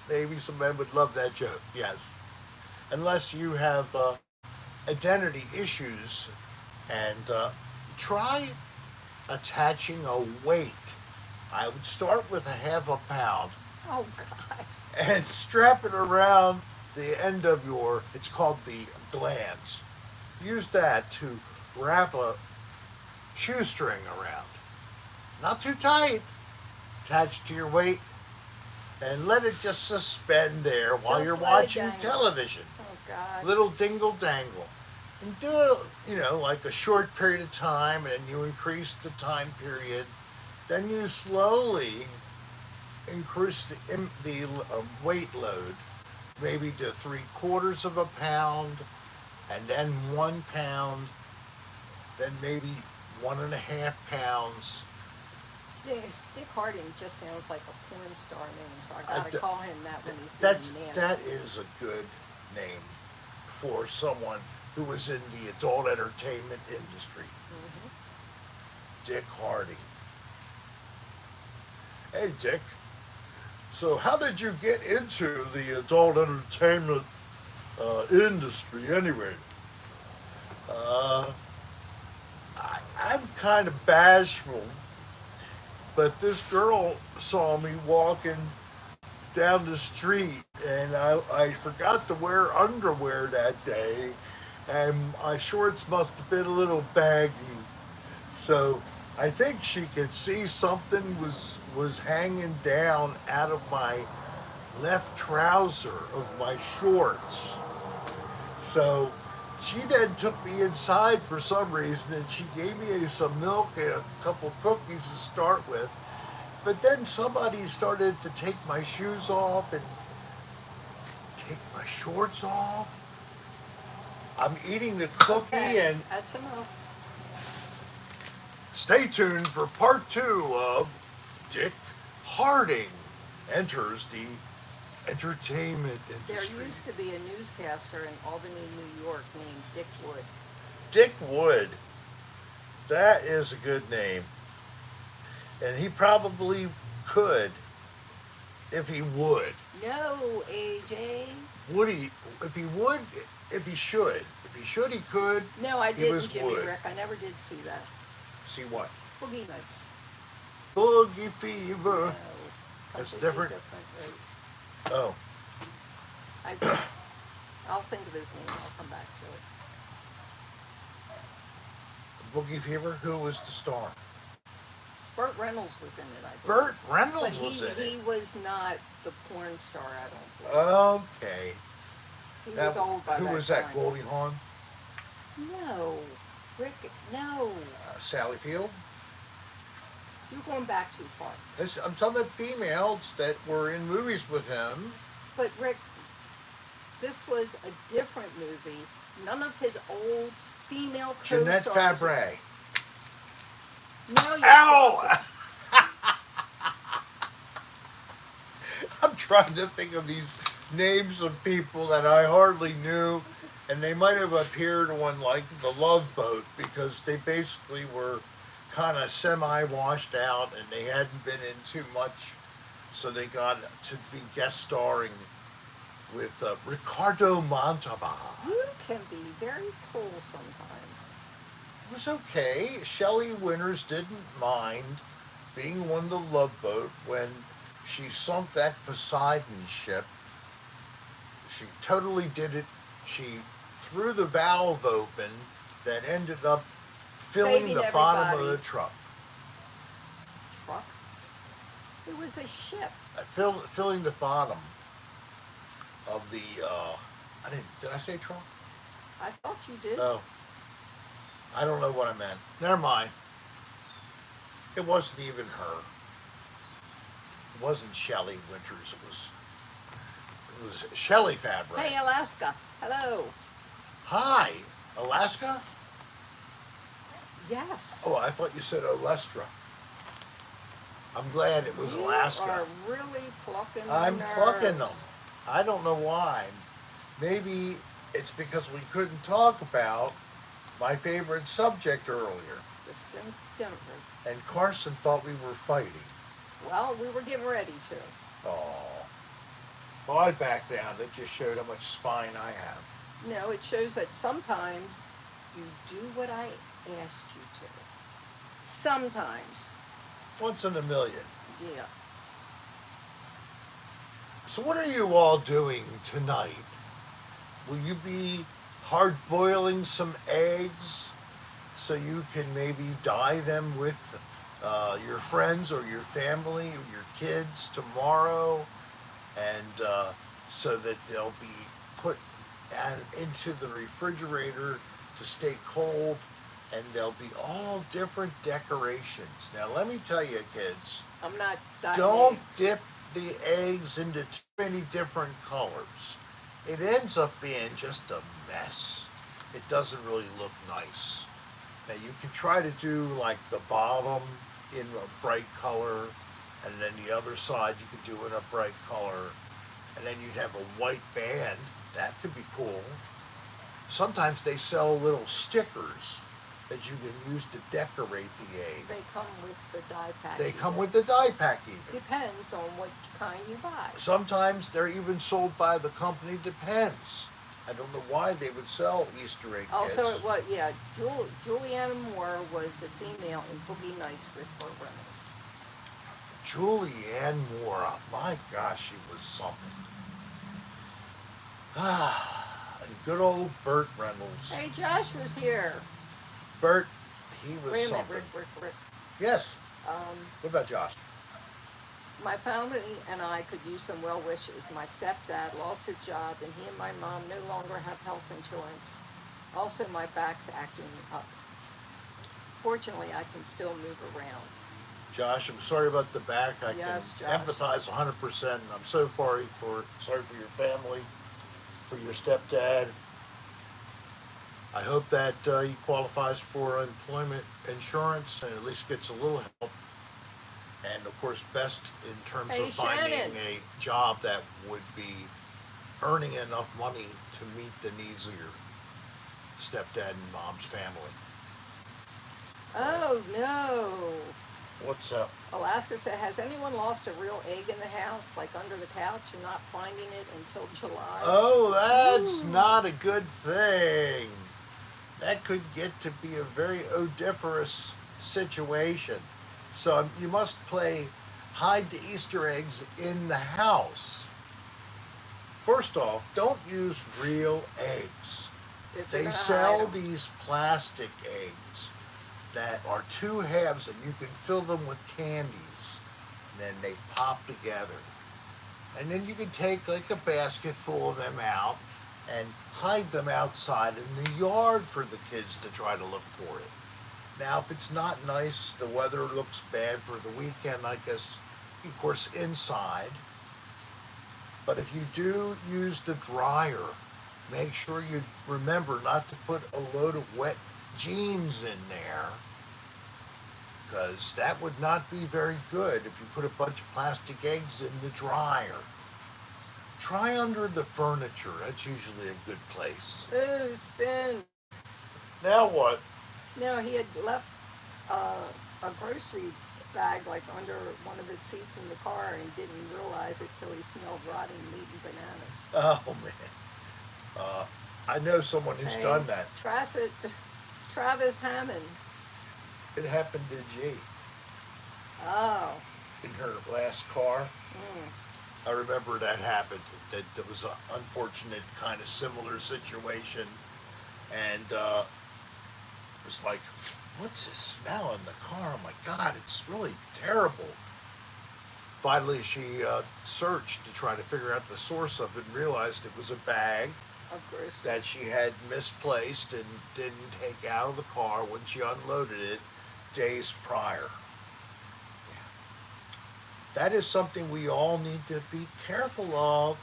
Speaker 1: maybe some men would love that joke. Yes, unless you have identity issues, and try attaching a weight. I would start with a half a pound
Speaker 2: Oh God.
Speaker 1: and strap it around the end of your, it's called the glands. Use that to wrap a shoestring around. Not too tight, attached to your weight, and let it just suspend there while
Speaker 2: Just
Speaker 1: you're
Speaker 2: let it
Speaker 1: watching
Speaker 2: dangle.
Speaker 1: television.
Speaker 2: Oh God.
Speaker 1: Little dingle dangle. And do it, you know, like a short period of time, and you increase the time period. Then you slowly increase the weight load, maybe to 3/4 of a pound, and then 1 pound, then maybe 1.5 pounds.
Speaker 2: Dick Harding just sounds like a porn star name, so I
Speaker 1: I
Speaker 2: gotta
Speaker 1: d-
Speaker 2: call him that when he's
Speaker 1: That's
Speaker 2: being nasty.
Speaker 1: that is a good name for someone who was in the adult entertainment industry.
Speaker 2: Mhm.
Speaker 1: Dick Harding. Hey, Dick. So, how did you get into the adult entertainment industry anyway? Uh, I'm kind of bashful, but this girl saw me walking down the street, and I forgot to wear underwear that day, and my shorts must have been a little baggy. So I think she could see something was hanging down out of my left trouser of my shorts. So she then took me inside for some reason, and she gave me some milk and a couple cookies to start with. But then somebody started to take my shoes off and take my shorts off. I'm eating the cookie,
Speaker 2: Okay,
Speaker 1: and
Speaker 2: that's enough.
Speaker 1: stay tuned for part 2 of Dick Harding enters the entertainment
Speaker 2: There
Speaker 1: industry.
Speaker 2: used to be a newscaster in Albany, New York named Dick Wood.
Speaker 1: Dick Wood. That is a good name. And he probably could if he would.
Speaker 2: No, AJ.
Speaker 1: Would he? If he would, if he should. If he should, he could.
Speaker 2: No, I
Speaker 1: He
Speaker 2: didn't,
Speaker 1: was
Speaker 2: Jimmy
Speaker 1: Wood.
Speaker 2: Rick. I never did see that.
Speaker 1: See what?
Speaker 2: Boogie Nights.
Speaker 1: Boogie Fever.
Speaker 2: No.
Speaker 1: That's
Speaker 2: Completely
Speaker 1: different?
Speaker 2: Right.
Speaker 1: Oh,
Speaker 2: I'll think of his name. I'll come back to it.
Speaker 1: Boogie Fever. Who was the star?
Speaker 2: Burt Reynolds was in it, I believe.
Speaker 1: Burt
Speaker 2: But
Speaker 1: Reynolds was in
Speaker 2: he
Speaker 1: it.
Speaker 2: was not the porn star, I don't believe.
Speaker 1: Okay.
Speaker 2: He
Speaker 1: That-
Speaker 2: was old by
Speaker 1: who
Speaker 2: that
Speaker 1: was
Speaker 2: time.
Speaker 1: that? Goldie Hawn?
Speaker 2: No. Rick, no.
Speaker 1: Sally Field?
Speaker 2: You're going back too far.
Speaker 1: I'm talking about females that were in movies with him.
Speaker 2: But Rick, this was a different movie. None of his old female
Speaker 1: Jeanette
Speaker 2: co-stars.
Speaker 1: Fabre.
Speaker 2: No, you
Speaker 1: Ow! I'm trying to think of these names of people that I hardly knew, and they might have appeared on like The Love Boat because they basically were kind of semi-washed out and they hadn't been in too much, so they got to be guest starring with Ricardo Montalban.
Speaker 2: You can be very cool sometimes.
Speaker 1: It was okay. Shelley Winters didn't mind being on the Love Boat when she sunk that Poseidon ship. She totally did it. She threw the valve open that ended up filling
Speaker 2: Saving
Speaker 1: the bottom of
Speaker 2: everybody.
Speaker 1: the truck.
Speaker 2: Truck? It was a ship.
Speaker 1: Filling the bottom of the. Did I say truck?
Speaker 2: I thought you did.
Speaker 1: Oh. I don't know what I meant. Never mind. It wasn't even her. It wasn't Shelley Winters. It was Shelley Fabre.
Speaker 2: Hey, Alaska. Hello.
Speaker 1: Hi, Alaska?
Speaker 2: Yes.
Speaker 1: Oh, I thought you said Olestra. I'm glad it was
Speaker 2: You
Speaker 1: Alaska.
Speaker 2: are really plucking the
Speaker 1: I'm plucking them.
Speaker 2: nerves.
Speaker 1: I don't know why. Maybe it's because we couldn't talk about my favorite subject earlier.
Speaker 2: Just don't.
Speaker 1: And Carson thought we were fighting.
Speaker 2: Well, we were getting ready to.
Speaker 1: Oh. Well, I backed down. That just showed how much spine I have.
Speaker 2: No, it shows that sometimes you do what I asked you to. Sometimes.
Speaker 1: Once in a million.
Speaker 2: Yeah.
Speaker 1: So what are you all doing tonight? Will you be hard boiling some eggs so you can maybe dye them with your friends or your family or your kids tomorrow, and so that they'll be put into the refrigerator to stay cold, and there'll be all different decorations. Now let me tell you, kids,
Speaker 2: I'm not dyeing
Speaker 1: don't
Speaker 2: eggs.
Speaker 1: dip the eggs into too many different colors. It ends up being just a mess. It doesn't really look nice. Now you can try to do like the bottom in a bright color, and then the other side you could do in a bright color, and then you'd have a white band. That could be cool. Sometimes they sell little stickers that you can use to decorate the egg.
Speaker 2: They come with the dye pack.
Speaker 1: They come with the dye pack even.
Speaker 2: Depends on what kind you buy.
Speaker 1: Sometimes they're even sold by the company. Depends. I don't know why they would sell Easter egg kits.
Speaker 2: Also, it was, yeah, Juliana Moore was the female in Boogie Nights with Burt Reynolds.
Speaker 1: Julianne Moore, my gosh, she was something. Ah, and good old Burt Reynolds.
Speaker 2: Hey, Josh was here.
Speaker 1: Burt, he was
Speaker 2: Wait a minute,
Speaker 1: something.
Speaker 2: Rick.
Speaker 1: Yes.
Speaker 2: Um,
Speaker 1: What about Josh?
Speaker 2: my family and I could use some well wishes. My stepdad lost his job, and he and my mom no longer have health insurance. Also, my back's acting up. Fortunately, I can still move around.
Speaker 1: Josh, I'm sorry about the back. I
Speaker 2: Yes,
Speaker 1: can
Speaker 2: Josh.
Speaker 1: empathize 100%. And I'm so sorry for your family, for your stepdad. I hope that he qualifies for employment insurance and at least gets a little help. And of course, best in terms
Speaker 2: Hey,
Speaker 1: of finding
Speaker 2: Shannon.
Speaker 1: a job that would be earning enough money to meet the needs of your stepdad and mom's family.
Speaker 2: Oh, no.
Speaker 1: What's up?
Speaker 2: Alaska said, has anyone lost a real egg in the house, like under the couch, and not finding it until July?
Speaker 1: Oh, that's
Speaker 2: Ooh.
Speaker 1: not a good thing. That could get to be a very odoriferous situation. So you must play hide the Easter eggs in the house. First off, don't use real eggs.
Speaker 2: If you're
Speaker 1: They
Speaker 2: gonna
Speaker 1: sell
Speaker 2: hide 'em.
Speaker 1: these plastic eggs that are two halves and you can fill them with candies. And then they pop together. And then you can take like a basket full of them out and hide them outside in the yard for the kids to try to look for it. Now, if it's not nice, the weather looks bad for the weekend, I guess, of course, inside. But if you do use the dryer, make sure you remember not to put a load of wet jeans in there, because that would not be very good if you put a bunch of plastic eggs in the dryer. Try under the furniture. That's usually a good place.
Speaker 2: Ooh, spin.
Speaker 1: Now what?
Speaker 2: No, he had left a grocery bag like under one of his seats in the car and didn't realize it till he smelled rotting meat and bananas.
Speaker 1: Oh, man. I know someone who's
Speaker 2: Hey,
Speaker 1: done that.
Speaker 2: Travis Hammond.
Speaker 1: It happened to G
Speaker 2: Oh.
Speaker 1: in her last car.
Speaker 2: Mm.
Speaker 1: I remember that happened. That there was an unfortunate kind of similar situation. And it was like, what's this smell in the car? Oh my God, it's really terrible. Finally, she searched to try to figure out the source of it and realized it was a bag
Speaker 2: Of course.
Speaker 1: that she had misplaced and didn't take out of the car when she unloaded it days prior. That is something we all need to be careful of.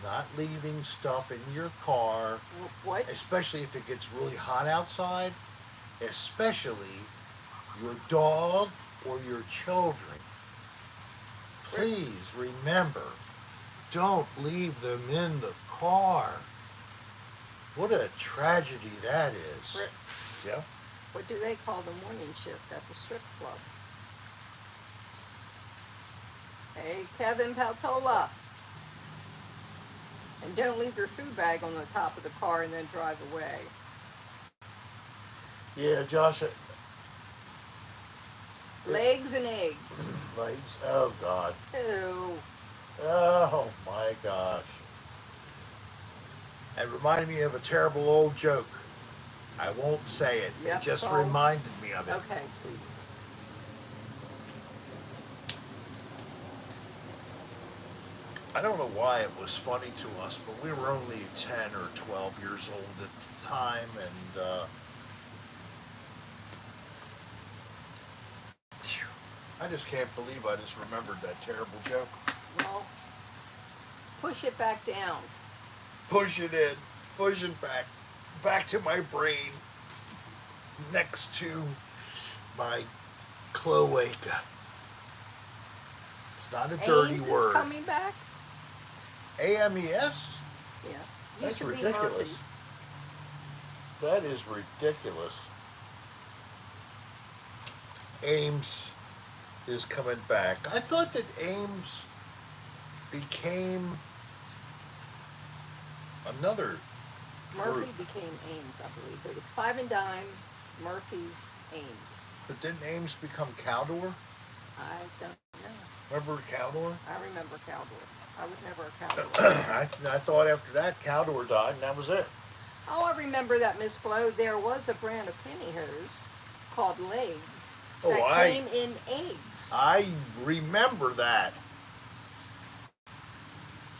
Speaker 1: not leaving stuff in your car,
Speaker 2: What?
Speaker 1: especially if it gets really hot outside, especially your dog or your children. Please remember, don't leave them in the car. What a tragedy that is.
Speaker 2: Rick,
Speaker 1: Yeah?
Speaker 2: what do they call the morning shift at the strip club? Hey, Kevin Paltola. And don't leave your food bag on the top of the car and then drive away.
Speaker 1: Yeah, Josh,
Speaker 2: Legs and eggs.
Speaker 1: legs. Oh, God.
Speaker 2: Ew.
Speaker 1: Oh, my gosh. It reminded me of a terrible old joke. I won't say it.
Speaker 2: Yep,
Speaker 1: It just
Speaker 2: so-
Speaker 1: reminded me of it.
Speaker 2: Okay, please.
Speaker 1: I don't know why it was funny to us, but we were only 10 or 12 years old at the time, and I just can't believe I just remembered that terrible joke.
Speaker 2: Well, push it back down.
Speaker 1: Push it in, push it back to my brain, next to my cloaca. It's not a dirty
Speaker 2: Ames
Speaker 1: word.
Speaker 2: is coming back?
Speaker 1: AMES?
Speaker 2: Yeah.
Speaker 1: That's
Speaker 2: Used to be
Speaker 1: ridiculous.
Speaker 2: Murphy's.
Speaker 1: That is ridiculous. Ames is coming back. I thought that Ames became another
Speaker 2: Murphy
Speaker 1: group.
Speaker 2: became Ames, I believe. It was Five and Dime, Murphy's, Ames.
Speaker 1: But didn't Ames become Caldor?
Speaker 2: I don't know.
Speaker 1: Remember Caldor?
Speaker 2: I remember Caldor. I was never a Caldor.
Speaker 1: I thought after that Caldor died and that was it.
Speaker 2: Oh, I remember that, Miss Flo. There was a brand of pantyhose called Legs that came in eggs.
Speaker 1: I remember that.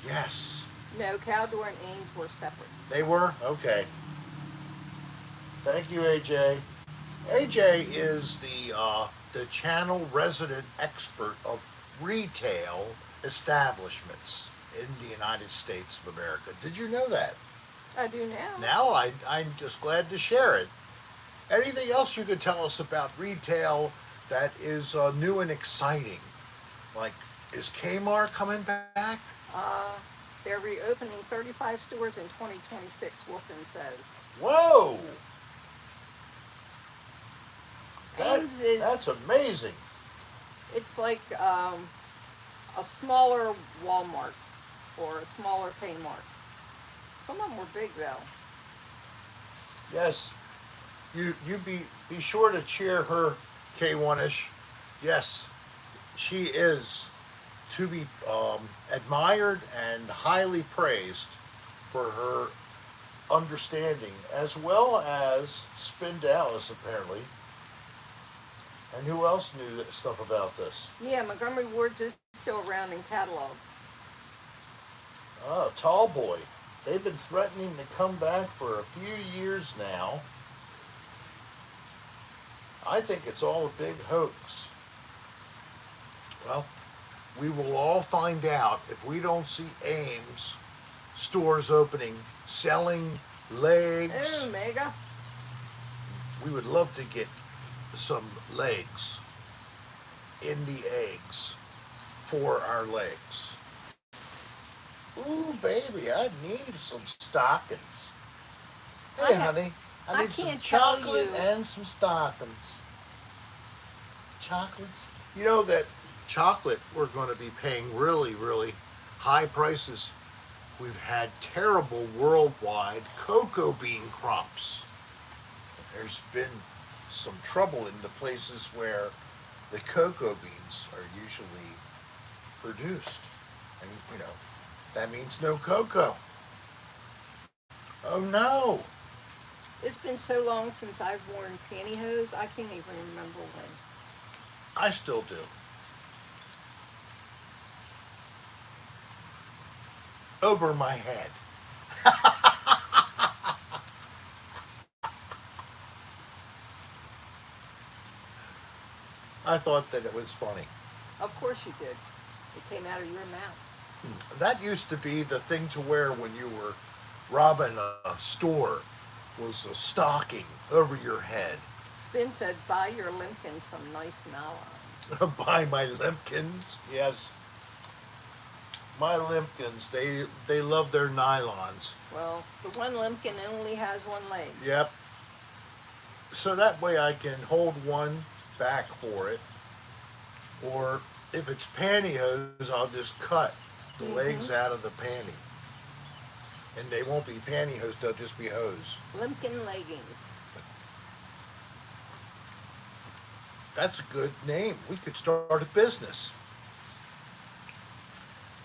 Speaker 1: Yes.
Speaker 2: No, Caldor and Ames were separate.
Speaker 1: They were? Okay. Thank you, AJ. AJ is the channel resident expert of retail establishments in the United States of America. Did you know that?
Speaker 2: I do now.
Speaker 1: Now I'm just glad to share it. Anything else you could tell us about retail that is new and exciting? Like, is Kmart coming back?
Speaker 2: They're reopening 35 stores in 2026, Wolfen says.
Speaker 1: Whoa!
Speaker 2: Ames is...
Speaker 1: That's amazing.
Speaker 2: It's like a smaller Walmart or a smaller Kmart. Some of them were big, though.
Speaker 1: Yes. You be sure to cheer her, K1ish. Yes, she is to be admired and highly praised for her understanding, as well as Spin Dallas, apparently. And who else knew that stuff about this?
Speaker 2: Yeah, Montgomery Ward's is still around in catalog.
Speaker 1: Oh, Tall Boy. They've been threatening to come back for a few years now. I think it's all a big hoax. Well, we will all find out if we don't see Ames stores opening, selling legs.
Speaker 2: Ooh, Mega.
Speaker 1: We would love to get some legs in the eggs for our legs. Ooh, baby, I need some stockings. Hey, honey, I need some
Speaker 2: can't tell
Speaker 1: chocolate
Speaker 2: you.
Speaker 1: and some stockings. Chocolates? You know that chocolate, we're going to be paying really, really high prices. We've had terrible worldwide cocoa bean crops. There's been some trouble in the places where the cocoa beans are usually produced. And, you know, that means no cocoa. Oh no!
Speaker 2: It's been so long since I've worn pantyhose, I can't even remember when.
Speaker 1: I still do. Over my head. I thought that it was funny.
Speaker 2: Of course you did. It came out of your mouth.
Speaker 1: That used to be the thing to wear when you were robbing a store, was a stocking over your head.
Speaker 2: Spin said, buy your Limpkin some nice nylons.
Speaker 1: Buy my limpkins. Yes, my limpkins. They love their nylons.
Speaker 2: Well, the one Limpkin only has one leg.
Speaker 1: Yep. So that way I can hold one back for it, or if it's pantyhose, I'll just cut the legs out of the panty, and they won't be pantyhose; they'll just be hose.
Speaker 2: Limpkin leggings.
Speaker 1: That's a good name. We could start a business.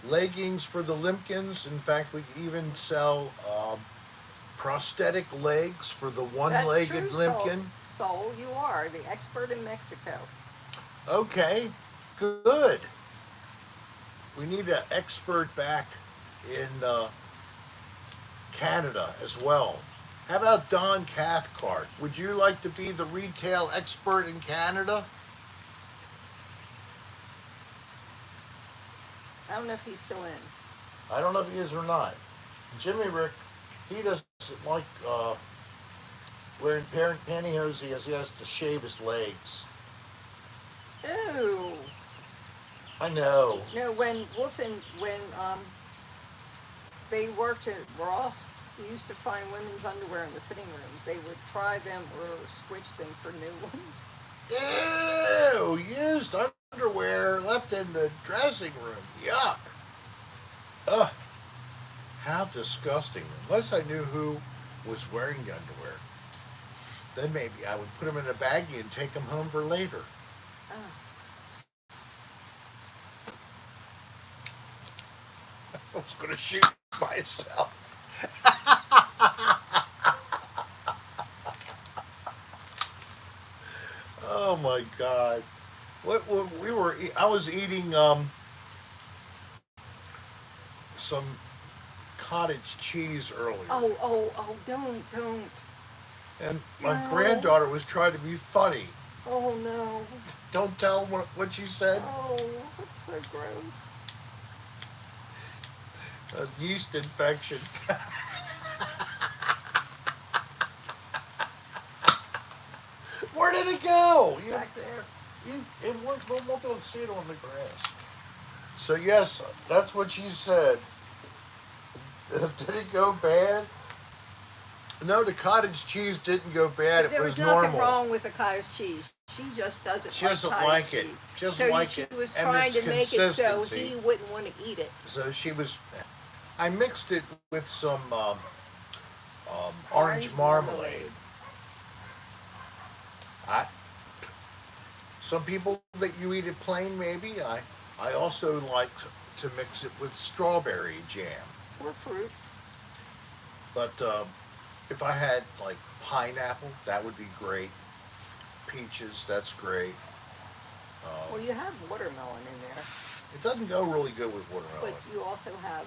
Speaker 1: Leggings for the limpkins. In fact, we could even sell prosthetic legs for the one-legged
Speaker 2: That's true,
Speaker 1: limpkin.
Speaker 2: Soul, you are the expert in Mexico.
Speaker 1: Okay, good. We need an expert back in Canada as well. How about Don Cathcart? Would you like to be the retail expert in Canada?
Speaker 2: I don't know if he's still in.
Speaker 1: I don't know if he is or not. Jimmy Rick, he doesn't like wearing pantyhose. He has to shave his legs.
Speaker 2: Ooh.
Speaker 1: I know.
Speaker 2: No, when they worked at Ross, they used to find women's underwear in the fitting rooms. They would try them or switch them for new ones.
Speaker 1: Ew, used underwear left in the dressing room. Yuck. Ugh. How disgusting. Unless I knew who was wearing the underwear. Then maybe I would put them in a baggie and take them home for later.
Speaker 2: Oh.
Speaker 1: I was going to shoot myself. Oh my God! What we were? I was eating some cottage cheese earlier,
Speaker 2: Oh, don't.
Speaker 1: and my
Speaker 2: No.
Speaker 1: granddaughter was trying to be funny.
Speaker 2: Oh no.
Speaker 1: Don't tell them what she said.
Speaker 2: Oh, that's so gross.
Speaker 1: A yeast infection. Where did it go?
Speaker 2: Back there.
Speaker 1: It won't be able to see it on the grass. So yes, that's what she said. Did it go bad? No, the cottage cheese didn't go bad.
Speaker 2: There
Speaker 1: It
Speaker 2: was
Speaker 1: was
Speaker 2: nothing
Speaker 1: normal.
Speaker 2: wrong with the cottage cheese. She just doesn't
Speaker 1: She
Speaker 2: like
Speaker 1: doesn't
Speaker 2: cottage
Speaker 1: like it.
Speaker 2: cheese.
Speaker 1: She doesn't
Speaker 2: So
Speaker 1: like
Speaker 2: she
Speaker 1: it.
Speaker 2: was
Speaker 1: And
Speaker 2: trying
Speaker 1: its
Speaker 2: to make it so
Speaker 1: consistency.
Speaker 2: he wouldn't want to eat it.
Speaker 1: So she was. I mixed it with some orange marmalade. Some people that you eat it plain, maybe. I also like to mix it with strawberry jam.
Speaker 2: Or fruit.
Speaker 1: But if I had like pineapple, that would be great. Peaches, that's great.
Speaker 2: Well, you have watermelon in there,
Speaker 1: It doesn't go really good with
Speaker 2: but
Speaker 1: watermelon.
Speaker 2: you also have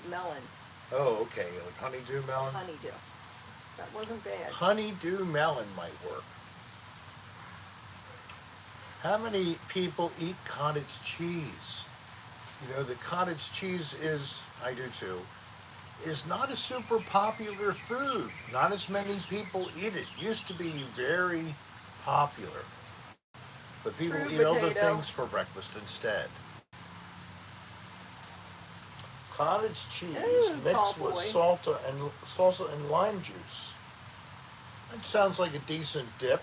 Speaker 2: melon,
Speaker 1: Oh, okay, like honeydew melon.
Speaker 2: honeydew. That wasn't bad.
Speaker 1: Honeydew melon might work. How many people eat cottage cheese? You know, the cottage cheese is, I do too, is not a super popular food. Not as many people eat it. Used to be very popular. But people
Speaker 2: True
Speaker 1: eat other
Speaker 2: potato.
Speaker 1: things for breakfast instead. Cottage cheese
Speaker 2: Ooh, tall
Speaker 1: mixed with
Speaker 2: boy.
Speaker 1: salsa and lime juice. That sounds like a decent dip.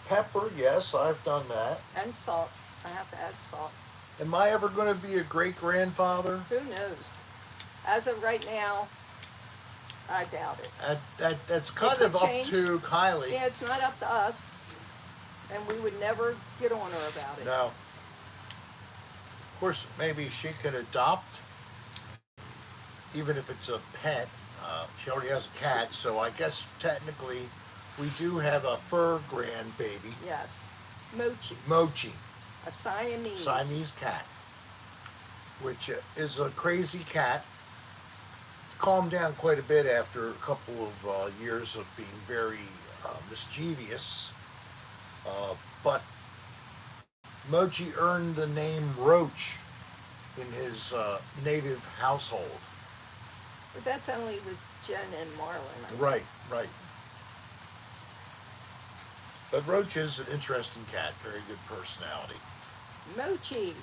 Speaker 1: Pepper, yes, I've done that.
Speaker 2: And salt. I have to add salt.
Speaker 1: Am I ever going to be a great grandfather?
Speaker 2: Who knows? As of right now, I doubt it.
Speaker 1: That's kind
Speaker 2: could
Speaker 1: of up
Speaker 2: change.
Speaker 1: to Kylie.
Speaker 2: Yeah, it's not up to us, and we would never get on her about it.
Speaker 1: No. Of course, maybe she could adopt, even if it's a pet. She already has a cat, so I guess technically we do have a fur grandbaby,
Speaker 2: Yes. Mochi,
Speaker 1: Mochi,
Speaker 2: a Siamese.
Speaker 1: Siamese cat, which is a crazy cat. Calmed down quite a bit after a couple of years of being very mischievous, but Mochi earned the name Roach in his native household.
Speaker 2: But that's only with Jen and Marlon. I think.
Speaker 1: Right, right. But Roach is an interesting cat, very good personality.
Speaker 2: Mochi.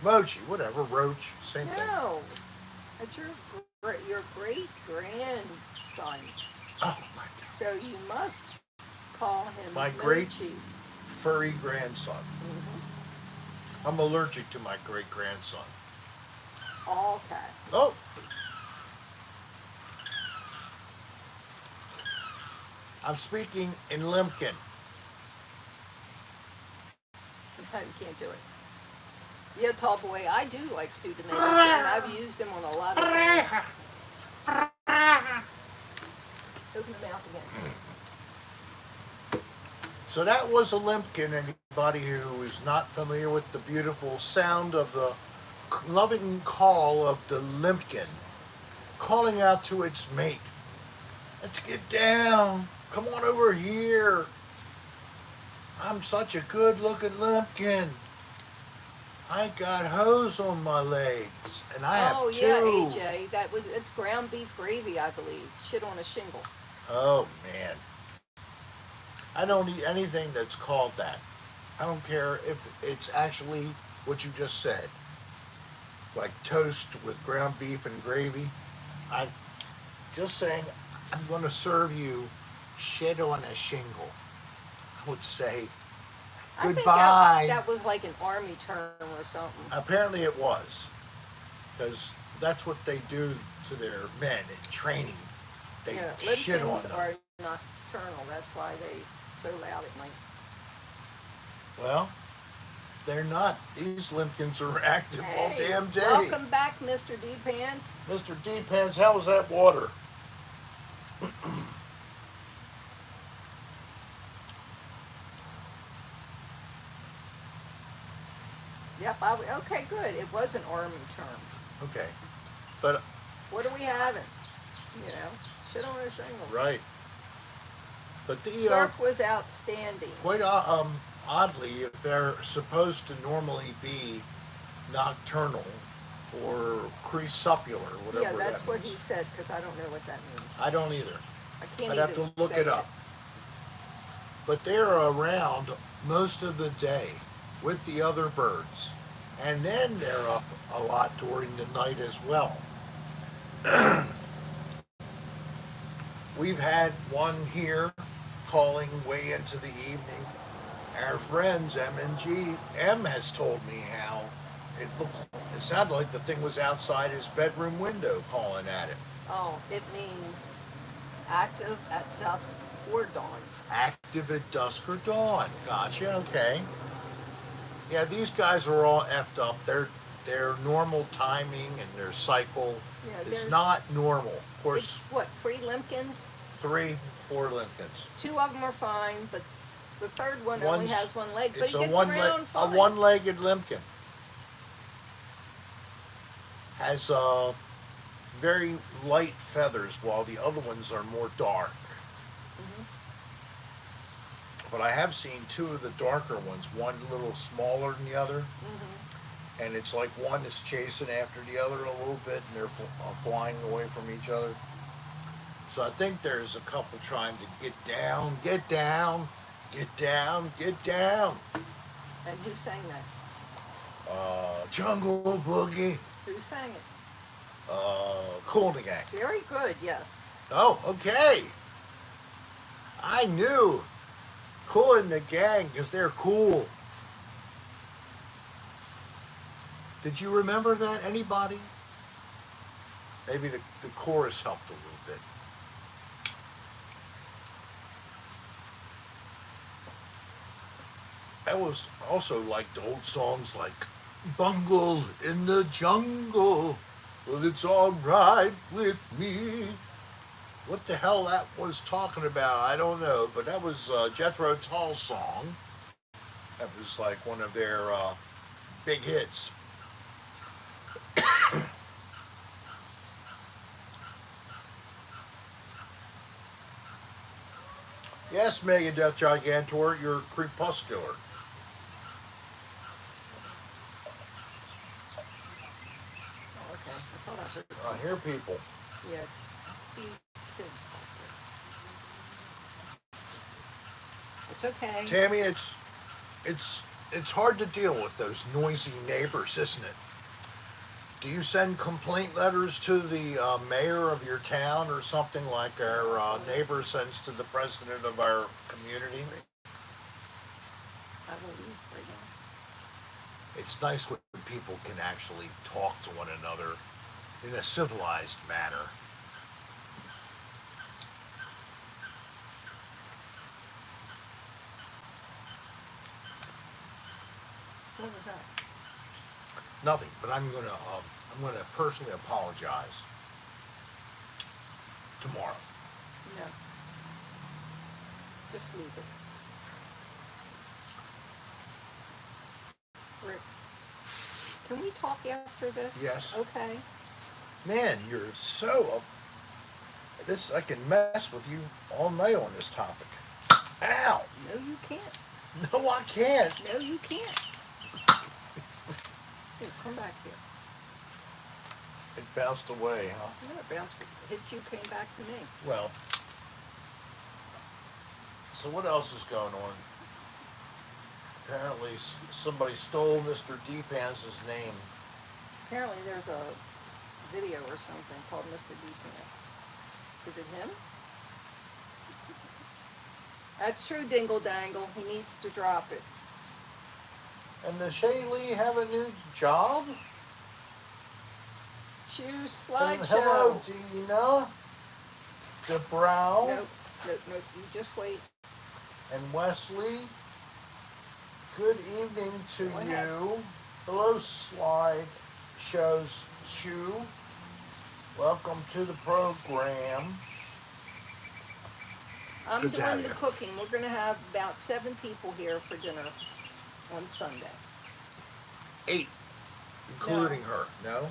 Speaker 1: Mochi, whatever, Roach, same thing.
Speaker 2: No, that's your great grandson.
Speaker 1: Oh my God.
Speaker 2: So you must call him
Speaker 1: My
Speaker 2: Mochi.
Speaker 1: great furry grandson.
Speaker 2: Hmm.
Speaker 1: I'm allergic to my great grandson.
Speaker 2: All cats.
Speaker 1: Oh, I'm speaking in Limpkin.
Speaker 2: No, you can't do it. Yeah, tall boy, I do like stewed tomatoes, and I've used them on a lot of things. Open the mouth again.
Speaker 1: So that was a limpkin. Anybody who is not familiar with the beautiful sound of the loving call of the limpkin calling out to its mate. Let's get down. Come on over here. I'm such a good looking limpkin. I got hose on my legs, and I have
Speaker 2: Oh
Speaker 1: two.
Speaker 2: yeah, AJ, it's ground beef gravy, I believe. Shit on a shingle.
Speaker 1: Oh man. I don't eat anything that's called that. I don't care if it's actually what you just said. Like toast with ground beef and gravy. I'm just saying I'm going to serve you shit on a shingle. I would say
Speaker 2: I think
Speaker 1: goodbye.
Speaker 2: that was like an army term or something.
Speaker 1: Apparently it was. Because that's what they do to their men in training. They
Speaker 2: Yeah,
Speaker 1: shit on
Speaker 2: Limpkins
Speaker 1: them.
Speaker 2: are nocturnal. That's why they so loud at night.
Speaker 1: Well, they're not. These limpkins are active all
Speaker 2: Hey,
Speaker 1: damn day.
Speaker 2: welcome back, Mr. D Pants.
Speaker 1: Mr. D Pants, how was that water?
Speaker 2: Yep. Okay, good. It was an army term.
Speaker 1: Okay. But,
Speaker 2: What are we having? You know, shit on a shingle.
Speaker 1: right. But the,
Speaker 2: Surf was outstanding.
Speaker 1: quite oddly, if they're supposed to normally be nocturnal or crepuscular, whatever
Speaker 2: Yeah, that's
Speaker 1: that
Speaker 2: what
Speaker 1: means.
Speaker 2: he said, because I don't know what that means.
Speaker 1: I don't either.
Speaker 2: I can't
Speaker 1: I'd have
Speaker 2: even
Speaker 1: to look
Speaker 2: say
Speaker 1: it up. But they're around most of the day with the other birds. And then they're up a lot during the night as well. We've had one here calling way into the evening. Our friends M and G, M has told me how it sounded like the thing was outside his bedroom window calling at him.
Speaker 2: Oh, it means active at dusk or dawn.
Speaker 1: Active at dusk or dawn. Gotcha. Okay. Yeah, these guys are all effed up. Their normal timing and their cycle
Speaker 2: Yeah,
Speaker 1: is
Speaker 2: there's-
Speaker 1: not normal. Of
Speaker 2: It's
Speaker 1: course,
Speaker 2: what, 3 Limpkins?
Speaker 1: 3, 4 limpkins.
Speaker 2: 2 of them are fine, but the third one only
Speaker 1: One's-
Speaker 2: has 1 leg, but
Speaker 1: It's
Speaker 2: he
Speaker 1: a
Speaker 2: gets
Speaker 1: one
Speaker 2: around
Speaker 1: a
Speaker 2: fine.
Speaker 1: one-legged limpkin. Has very light feathers, while the other ones are more dark.
Speaker 2: Mhm.
Speaker 1: But I have seen 2 of the darker ones, one a little smaller than the other,
Speaker 2: Mhm.
Speaker 1: and it's like one is chasing after the other a little bit, and they're flying away from each other. So I think there's a couple trying to get down, get down, get down, get down.
Speaker 2: And who sang that?
Speaker 1: Jungle Boogie,
Speaker 2: Who sang it?
Speaker 1: Cool in the Gang.
Speaker 2: Very good, yes.
Speaker 1: Oh, okay. I knew Cool in the Gang because they're cool. Did you remember that? Anybody? Maybe the chorus helped a little bit. That was also like the old songs like Bungle in the Jungle. Well, it's all right with me. What the hell that was talking about, I don't know. But that was Jethro Tull's song. That was like one of their big hits. Yes, Megadeth Gigantor, you're crepuscular.
Speaker 2: I thought I heard.
Speaker 1: I hear people.
Speaker 2: Yeah, it's kids back there. It's okay.
Speaker 1: Tammy, it's hard to deal with those noisy neighbors, isn't it? Do you send complaint letters to the mayor of your town or something like our neighbor sends to the president of our community?
Speaker 2: I will leave right now.
Speaker 1: It's nice when people can actually talk to one another in a civilized manner.
Speaker 2: What was that?
Speaker 1: Nothing, but I'm gonna personally apologize tomorrow.
Speaker 2: No. Just leave it. Rick, can we talk after this?
Speaker 1: Yes.
Speaker 2: Okay.
Speaker 1: Man, you're so I can mess with you all night on this topic. Ow!
Speaker 2: No, you can't.
Speaker 1: No, I can't.
Speaker 2: No, you can't. Here, come back here.
Speaker 1: It bounced away, huh?
Speaker 2: No, it bounced. Hit you, came back to me.
Speaker 1: Well, so what else is going on? Apparently somebody stole Mr. Deephan's name.
Speaker 2: Apparently there's a video or something called Mr. Defense. Is it him? That's true, Dingle Dangle. He needs to drop it.
Speaker 1: And does Shaylee have a new job?
Speaker 2: Choose
Speaker 1: And
Speaker 2: slideshow.
Speaker 1: hello, Dina, DeBrow,
Speaker 2: Nope, nope, nope. You just wait.
Speaker 1: and Wesley. Good evening to
Speaker 2: Go ahead.
Speaker 1: you. Hello, Slide Show's Shoe. Welcome to the program.
Speaker 2: I'm
Speaker 1: Good to have
Speaker 2: doing the
Speaker 1: you.
Speaker 2: cooking. We're going to have about 7 people here for dinner on Sunday.
Speaker 1: 8, including her. No?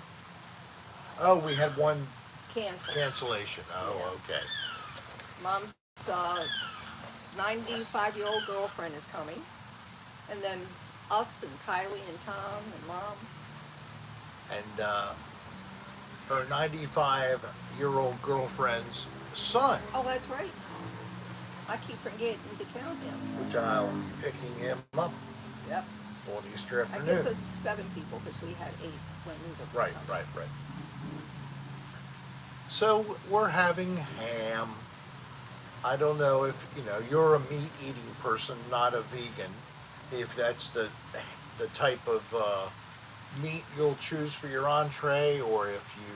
Speaker 1: Oh, we had one
Speaker 2: Cancel.
Speaker 1: cancellation. Oh,
Speaker 2: Yeah.
Speaker 1: okay.
Speaker 2: Mom's 95-year-old girlfriend is coming. And then us and Kylie and Tom and Mom.
Speaker 1: And her 95-year-old girlfriend's son,
Speaker 2: Oh, that's right. I keep forgetting to count him.
Speaker 1: which I'll be picking him up
Speaker 2: Yep.
Speaker 1: on Easter
Speaker 2: That
Speaker 1: afternoon.
Speaker 2: gives us 7 people because we had 8 when Luda was
Speaker 1: Right,
Speaker 2: coming.
Speaker 1: right. So we're having ham. I don't know if, you're a meat-eating person, not a vegan. If that's the type of meat you'll choose for your entree, or if you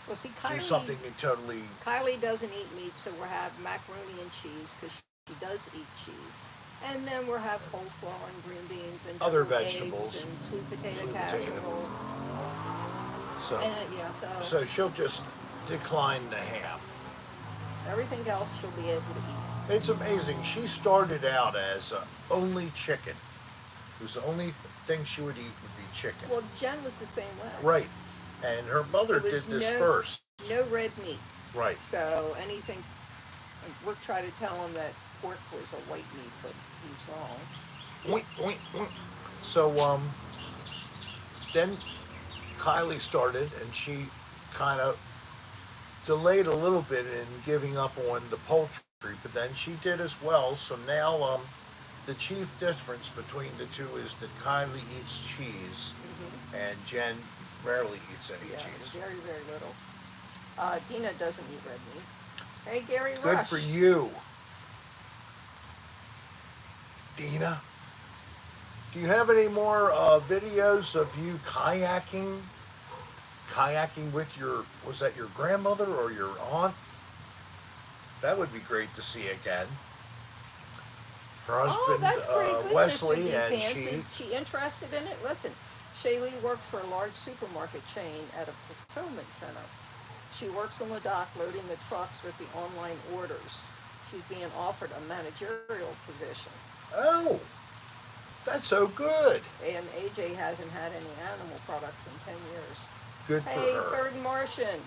Speaker 2: Well, see,
Speaker 1: do something you totally...
Speaker 2: Kylie doesn't eat meat, so we'll have macaroni and cheese because she does eat cheese. And then we'll have coleslaw and green beans and
Speaker 1: Other
Speaker 2: deviled
Speaker 1: vegetables.
Speaker 2: eggs and sweet potato
Speaker 1: Sweet potato.
Speaker 2: casserole.
Speaker 1: So,
Speaker 2: And
Speaker 1: so she'll just decline the ham.
Speaker 2: everything else she'll be able to eat.
Speaker 1: It's amazing. She started out as only chicken. It was the only thing she would eat would be chicken.
Speaker 2: Well, Jen was the same way.
Speaker 1: Right. And her mother
Speaker 2: It
Speaker 1: did
Speaker 2: was
Speaker 1: this
Speaker 2: no-
Speaker 1: first.
Speaker 2: No red meat.
Speaker 1: Right.
Speaker 2: So anything, we're trying to tell him that pork was a white meat, but he's wrong.
Speaker 1: Oink, oink, oink. So, then Kylie started, and she kind of delayed a little bit in giving up on the poultry, but then she did as well. So now, the chief difference between the two is that Kylie eats cheese, and Jen rarely eats any
Speaker 2: Yeah,
Speaker 1: cheese.
Speaker 2: very, very little. Dina doesn't eat red meat. Hey, Gary
Speaker 1: Good
Speaker 2: Rush.
Speaker 1: for you, Dina. Do you have any more videos of you kayaking? Kayaking with was that your grandmother or your aunt? That would be great to see again. Her husband,
Speaker 2: that's pretty good,
Speaker 1: Wesley,
Speaker 2: Mr.
Speaker 1: and
Speaker 2: Defense. Is she interested in it? Listen, Shaylee works for a large supermarket chain at a fulfillment center. She works on the dock loading the trucks with the online orders. She's being offered a managerial position.
Speaker 1: Oh, that's so good.
Speaker 2: And AJ hasn't had any animal products in 10 years.
Speaker 1: Good for
Speaker 2: Hey,
Speaker 1: her.
Speaker 2: Third Martian.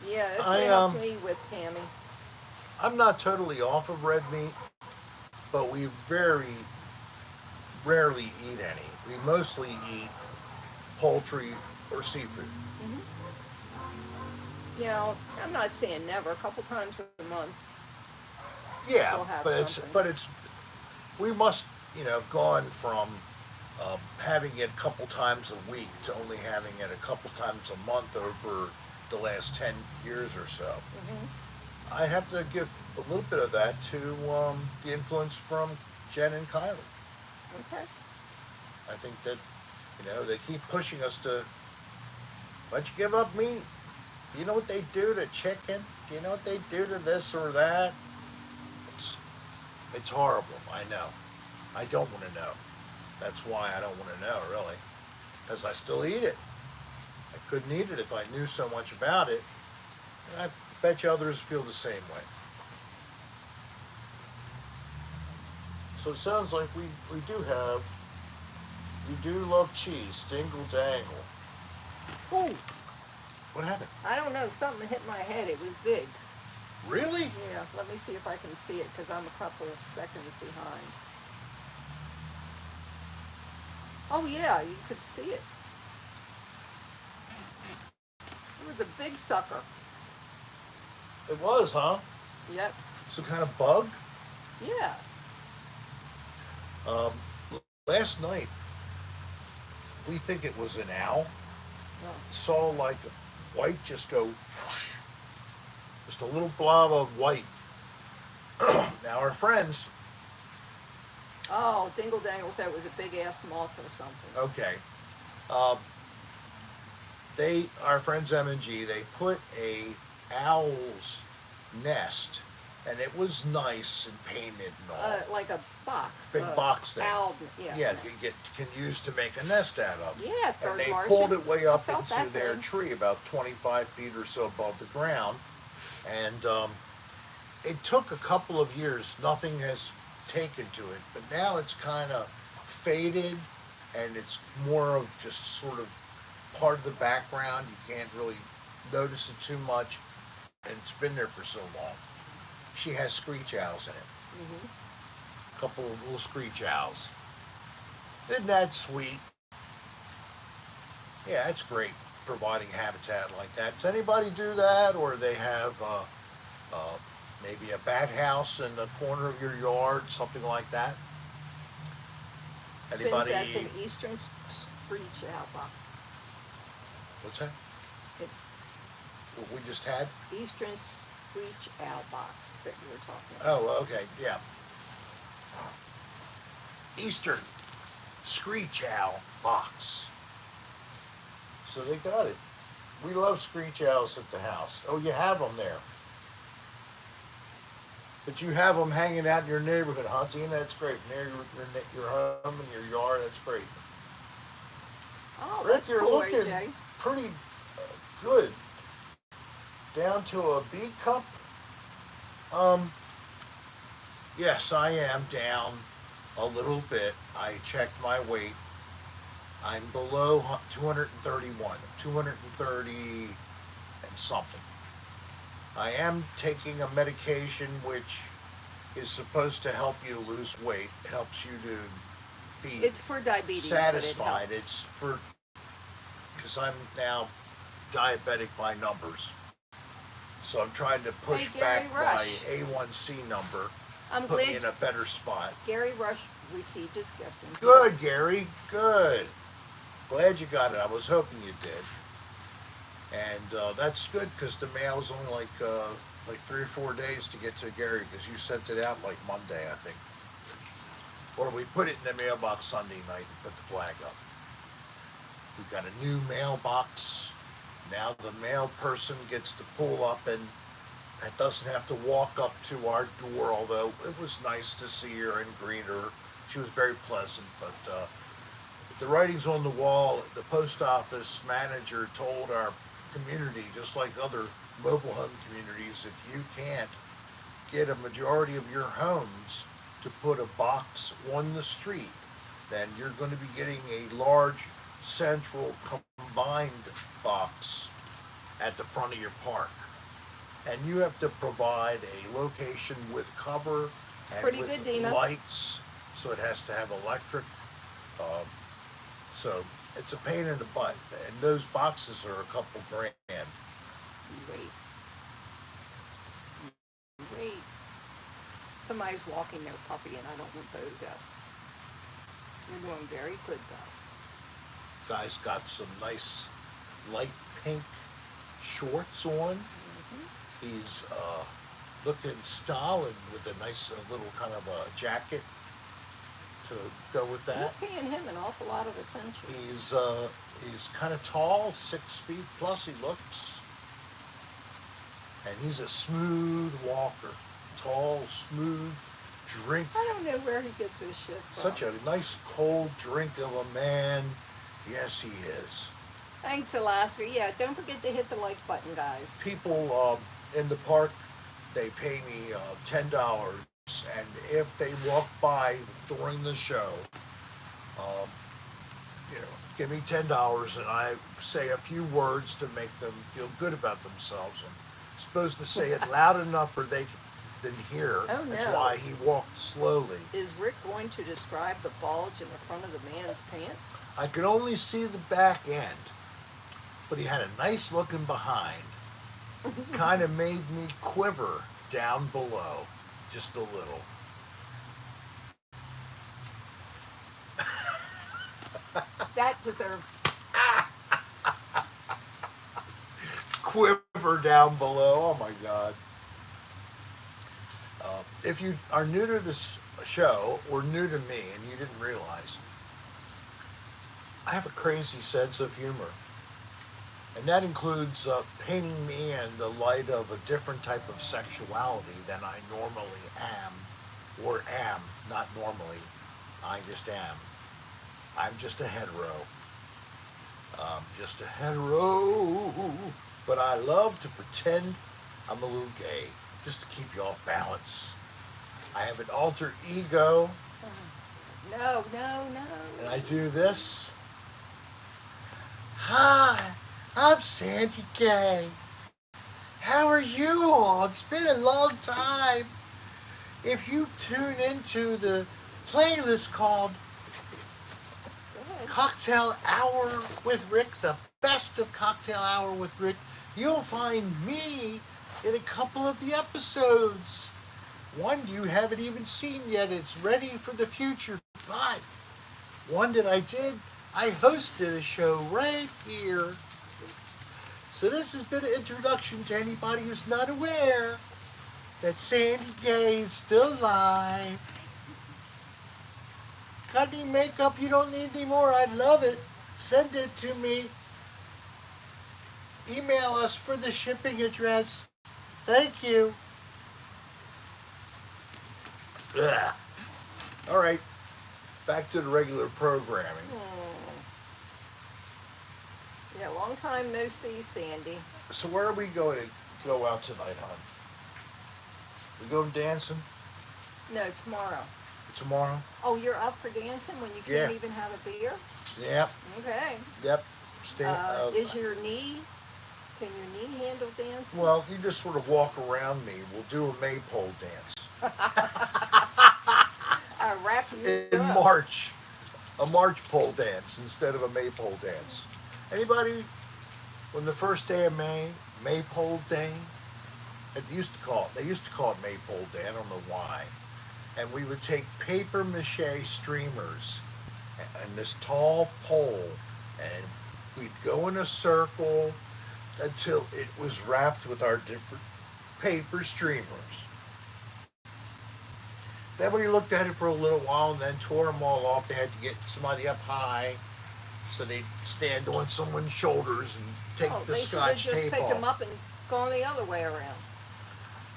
Speaker 2: Yeah, that's
Speaker 1: I,
Speaker 2: what helped me with Tammy.
Speaker 1: I'm not totally off of red meat, but we very, rarely eat any. We mostly eat poultry or seafood.
Speaker 2: You know, I'm not saying never. A couple times a month,
Speaker 1: Yeah,
Speaker 2: we'll have
Speaker 1: but
Speaker 2: something.
Speaker 1: it's we must have gone from having it a couple times a week to only having it a couple times a month over the last 10 years or so. I have to give a little bit of that to the influence from Jen and Kylie.
Speaker 2: Okay.
Speaker 1: I think that they keep pushing us to, why don't you give up meat? Do you know what they do to chicken? Do you know what they do to this or that? It's, it's horrible, I know. I don't want to know. That's why I don't want to know, really. Because I still eat it. I couldn't eat it if I knew so much about it. And I bet you others feel the same way. So it sounds like we do have, you do love cheese, dingle dangle.
Speaker 2: Ooh,
Speaker 1: What happened?
Speaker 2: I don't know. Something hit my head. It was big.
Speaker 1: Really?
Speaker 2: Yeah, let me see if I can see it because I'm a couple of seconds behind. Oh, yeah, you could see it. It was a big sucker.
Speaker 1: It was, huh?
Speaker 2: Yep.
Speaker 1: Some kind of bug?
Speaker 2: Yeah.
Speaker 1: Um, Last night, we think it was an owl.
Speaker 2: Oh.
Speaker 1: Saw like white just go whoosh, just a little blob of white. Now our friends,
Speaker 2: Oh, Dingle Dangle said it was a big ass moth or something.
Speaker 1: okay, um, our friends M and G, they put a owl's nest, and it was nice and painted and all.
Speaker 2: Like a box.
Speaker 1: Big box thing.
Speaker 2: Owl, yeah.
Speaker 1: Yeah, you can use to make a nest out of.
Speaker 2: Yeah,
Speaker 1: And
Speaker 2: third
Speaker 1: they
Speaker 2: Martian.
Speaker 1: pulled it way up
Speaker 2: I felt
Speaker 1: into
Speaker 2: that
Speaker 1: their
Speaker 2: thing.
Speaker 1: tree, about 25 feet or so above the ground. And it took a couple of years. Nothing has taken to it, but now it's kind of faded, and it's more of just sort of part of the background. You can't really notice it too much, and it's been there for so long. She has screech owls in it. A couple of little screech owls. Isn't that sweet? Yeah, it's great providing habitat like that. Does anybody do that, or they have uh, maybe a bat house in the corner of your yard, something like that?
Speaker 2: Vince,
Speaker 1: Anybody?
Speaker 2: that's an eastern screech owl box.
Speaker 1: What's that?
Speaker 2: It,
Speaker 1: What we just had?
Speaker 2: eastern screech owl box that you were talking about.
Speaker 1: Oh, okay, yeah. Eastern screech owl box. So they got it. We love screech owls at the house. Oh, you have them there. But you have them hanging out in your neighborhood, huh, Tina? That's great. Near your home and your yard, that's great.
Speaker 2: Oh,
Speaker 1: Rick,
Speaker 2: that's
Speaker 1: you're
Speaker 2: cool,
Speaker 1: looking
Speaker 2: AJ.
Speaker 1: pretty good. Down to a B cup? Yes, I am down a little bit. I checked my weight. I'm below 231, 230 and something. I am taking a medication which is supposed to help you lose weight. It helps you to be
Speaker 2: It's for diabetes,
Speaker 1: satisfied.
Speaker 2: but it helps.
Speaker 1: It's for, because I'm now diabetic by numbers. So I'm trying to push
Speaker 2: Hey,
Speaker 1: back
Speaker 2: Gary
Speaker 1: my
Speaker 2: Rush.
Speaker 1: A1C number,
Speaker 2: I'm
Speaker 1: put me
Speaker 2: glad
Speaker 1: in a better spot.
Speaker 2: Gary Rush received his gift. And
Speaker 1: Good, Gary. Good. Glad you got it. I was hoping you did. And that's good because the mail's only like 3 or 4 days to get to Gary because you sent it out like Monday, I think. Or we put it in the mailbox Sunday night and put the flag up. We've got a new mailbox. Now the mail person gets to pull up and it doesn't have to walk up to our door, although it was nice to see her and greet her. She was very pleasant, but the writing's on the wall. The post office manager told our community, just like other mobile home communities, if you can't get a majority of your homes to put a box on the street, then you're going to be getting a large central combined box at the front of your park. And you have to provide a location with cover and
Speaker 2: Pretty
Speaker 1: with
Speaker 2: good, Dina.
Speaker 1: lights, so it has to have electric Um, so it's a pain in the butt, and those boxes are a couple grand.
Speaker 2: Wait, wait. Somebody's walking their puppy, and I don't want those out. You're doing very good, though.
Speaker 1: Guy's got some nice light pink shorts on. He's looking styling with a nice little kind of a jacket to go with that.
Speaker 2: You're paying him an awful lot of attention.
Speaker 1: He's kind of tall, 6 feet plus he looks, and he's a smooth walker, tall, smooth drink.
Speaker 2: I don't know where he gets his shit from.
Speaker 1: Such a nice cold drink of a man. Yes, he is.
Speaker 2: Thanks, Alaska. Yeah, don't forget to hit the like button, guys.
Speaker 1: People in the park, they pay me $10, and if they walk by during the show, give me $10, and I say a few words to make them feel good about themselves. I'm supposed to say it loud enough for they can hear.
Speaker 2: Oh,
Speaker 1: That's
Speaker 2: no.
Speaker 1: why he walked slowly.
Speaker 2: Is Rick going to describe the bulge in the front of the man's pants?
Speaker 1: I could only see the back end, but he had a nice looking behind. Kind of made me quiver down below, just a little.
Speaker 2: That deserves.
Speaker 1: Quiver down below. Oh my God. If you are new to this show or new to me and you didn't realize, I have a crazy sense of humor. And that includes painting me in the light of a different type of sexuality than I normally am, or am, not normally. I just am. I'm just a hetero. Just a hetero. But I love to pretend I'm a little gay, just to keep you off balance. I have an alter ego,
Speaker 2: No.
Speaker 1: and I do this. Hi, I'm Sandy Gay. How are you all? It's been a long time. If you tune into the playlist called
Speaker 2: Go ahead.
Speaker 1: Cocktail Hour with Rick, the best of Cocktail Hour with Rick, you'll find me in a couple of the episodes. One you haven't even seen yet. It's ready for the future. But one that I did, I hosted a show right here. So this has been an introduction to anybody who's not aware that Sandy Gay is still alive. Got any makeup you don't need anymore? I'd love it. Send it to me. Email us for the shipping address. Thank you. Ugh. All right, back to the regular programming.
Speaker 2: Yeah, long time no see, Sandy.
Speaker 1: So where are we going to go out tonight, hon? We going dancing
Speaker 2: No, tomorrow.
Speaker 1: tomorrow?
Speaker 2: Oh, you're up for dancing when you
Speaker 1: Yeah.
Speaker 2: can't even have a beer?
Speaker 1: Yep,
Speaker 2: Okay.
Speaker 1: yep. Stay.
Speaker 2: Is your knee, can your knee handle dancing?
Speaker 1: Well, you just sort of walk around me. We'll do a maypole dance
Speaker 2: Wrap you
Speaker 1: in
Speaker 2: up.
Speaker 1: March. A March pole dance instead of a maypole dance. Anybody? When the first day of May, Maypole Day, they used to call it Maypole Day. I don't know why. And we would take paper mache streamers and this tall pole, and we'd go in a circle until it was wrapped with our different paper streamers. Then we looked at it for a little while and then tore them all off. They had to get somebody up high so they'd stand on someone's shoulders and take the
Speaker 2: They should have
Speaker 1: scotch
Speaker 2: just
Speaker 1: tape
Speaker 2: picked
Speaker 1: off.
Speaker 2: them up and gone the other way around.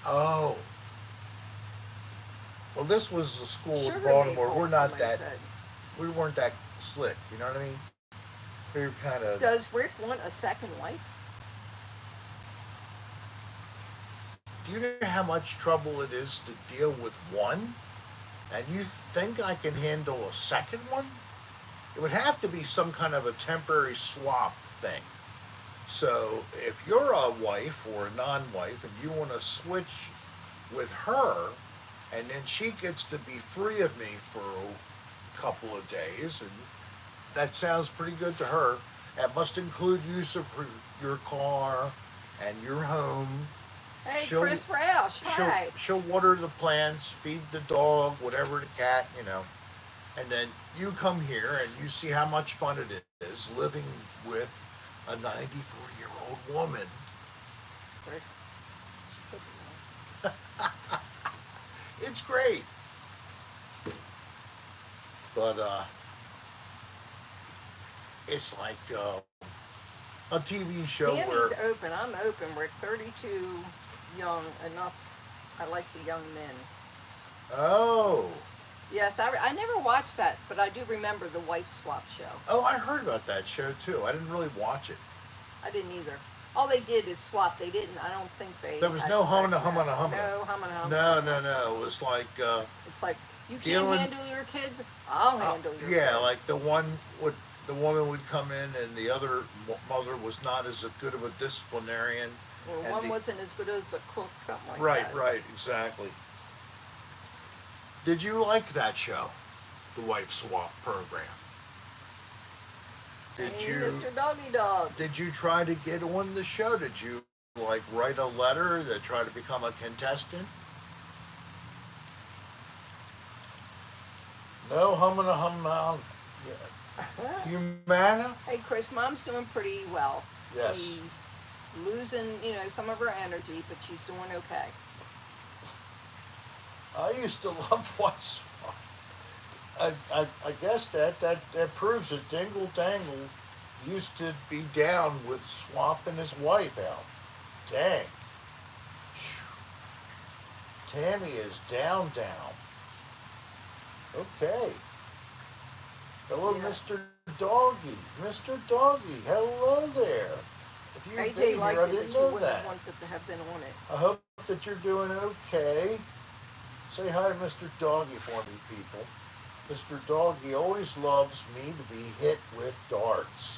Speaker 1: Oh. Well, this was a school in
Speaker 2: Sugar
Speaker 1: Baltimore.
Speaker 2: maple,
Speaker 1: We're not
Speaker 2: somebody
Speaker 1: that,
Speaker 2: said.
Speaker 1: we weren't that slick, you know what I mean? We were kind of,
Speaker 2: Does Rick want a second wife?
Speaker 1: do you know how much trouble it is to deal with one? And you think I can handle a second one? It would have to be some kind of a temporary swap thing. So if you're a wife or a non-wife and you want to switch with her, and then she gets to be free of me for couple of days, and that sounds pretty good to her. That must include use of your car and your home.
Speaker 2: Hey,
Speaker 1: She'll-
Speaker 2: Chris Roush, hi.
Speaker 1: She'll water the plants, feed the dog, whatever the cat, and then you come here and you see how much fun it is living with a 94-year-old woman.
Speaker 2: Rick.
Speaker 1: It's great. But it's like a TV show where
Speaker 2: Tammy's open. I'm open. We're 32 young enough. I like the young men.
Speaker 1: oh
Speaker 2: Yes, I never watched that, but I do remember the wife swap show.
Speaker 1: I heard about that show too. I didn't really watch it.
Speaker 2: I didn't either. All they did is swap. They didn't. I don't think they.
Speaker 1: There was
Speaker 2: had
Speaker 1: no
Speaker 2: sex.
Speaker 1: humana.
Speaker 2: No humana.
Speaker 1: No. It was like
Speaker 2: It's like you can't
Speaker 1: Dealing-
Speaker 2: handle your kids. I'll handle your
Speaker 1: yeah,
Speaker 2: kids.
Speaker 1: like the woman would come in and the other mother was not as good of a disciplinarian.
Speaker 2: Well,
Speaker 1: and
Speaker 2: one
Speaker 1: the-
Speaker 2: wasn't as good as a cook, something like
Speaker 1: Right,
Speaker 2: that.
Speaker 1: right, exactly. Did you like that show, the wife swap program? Did
Speaker 2: Hey,
Speaker 1: you
Speaker 2: Mr. Doggy Dog.
Speaker 1: did you try to get on the show? Did you like write a letter to try to become a contestant? No, humana. Humana?
Speaker 2: Hey, Chris, Mom's doing pretty well.
Speaker 1: Yes.
Speaker 2: She's losing, some of her energy, but she's doing okay.
Speaker 1: I used to love wife swap. I guess that proves that Dingle Dangle used to be down with swapping his wife out. Dang. Tammy is down. Okay. Hello,
Speaker 2: Yeah.
Speaker 1: Mr. Doggy. Mr. Doggy, hello there. If you've been
Speaker 2: AJ
Speaker 1: here,
Speaker 2: liked
Speaker 1: I
Speaker 2: it,
Speaker 1: didn't
Speaker 2: but she
Speaker 1: know
Speaker 2: wouldn't
Speaker 1: that.
Speaker 2: have wanted to have been on it.
Speaker 1: I hope that you're doing okay. Say hi to Mr. Doggy for me, people. Mr. Doggy always loves me to be hit with darts.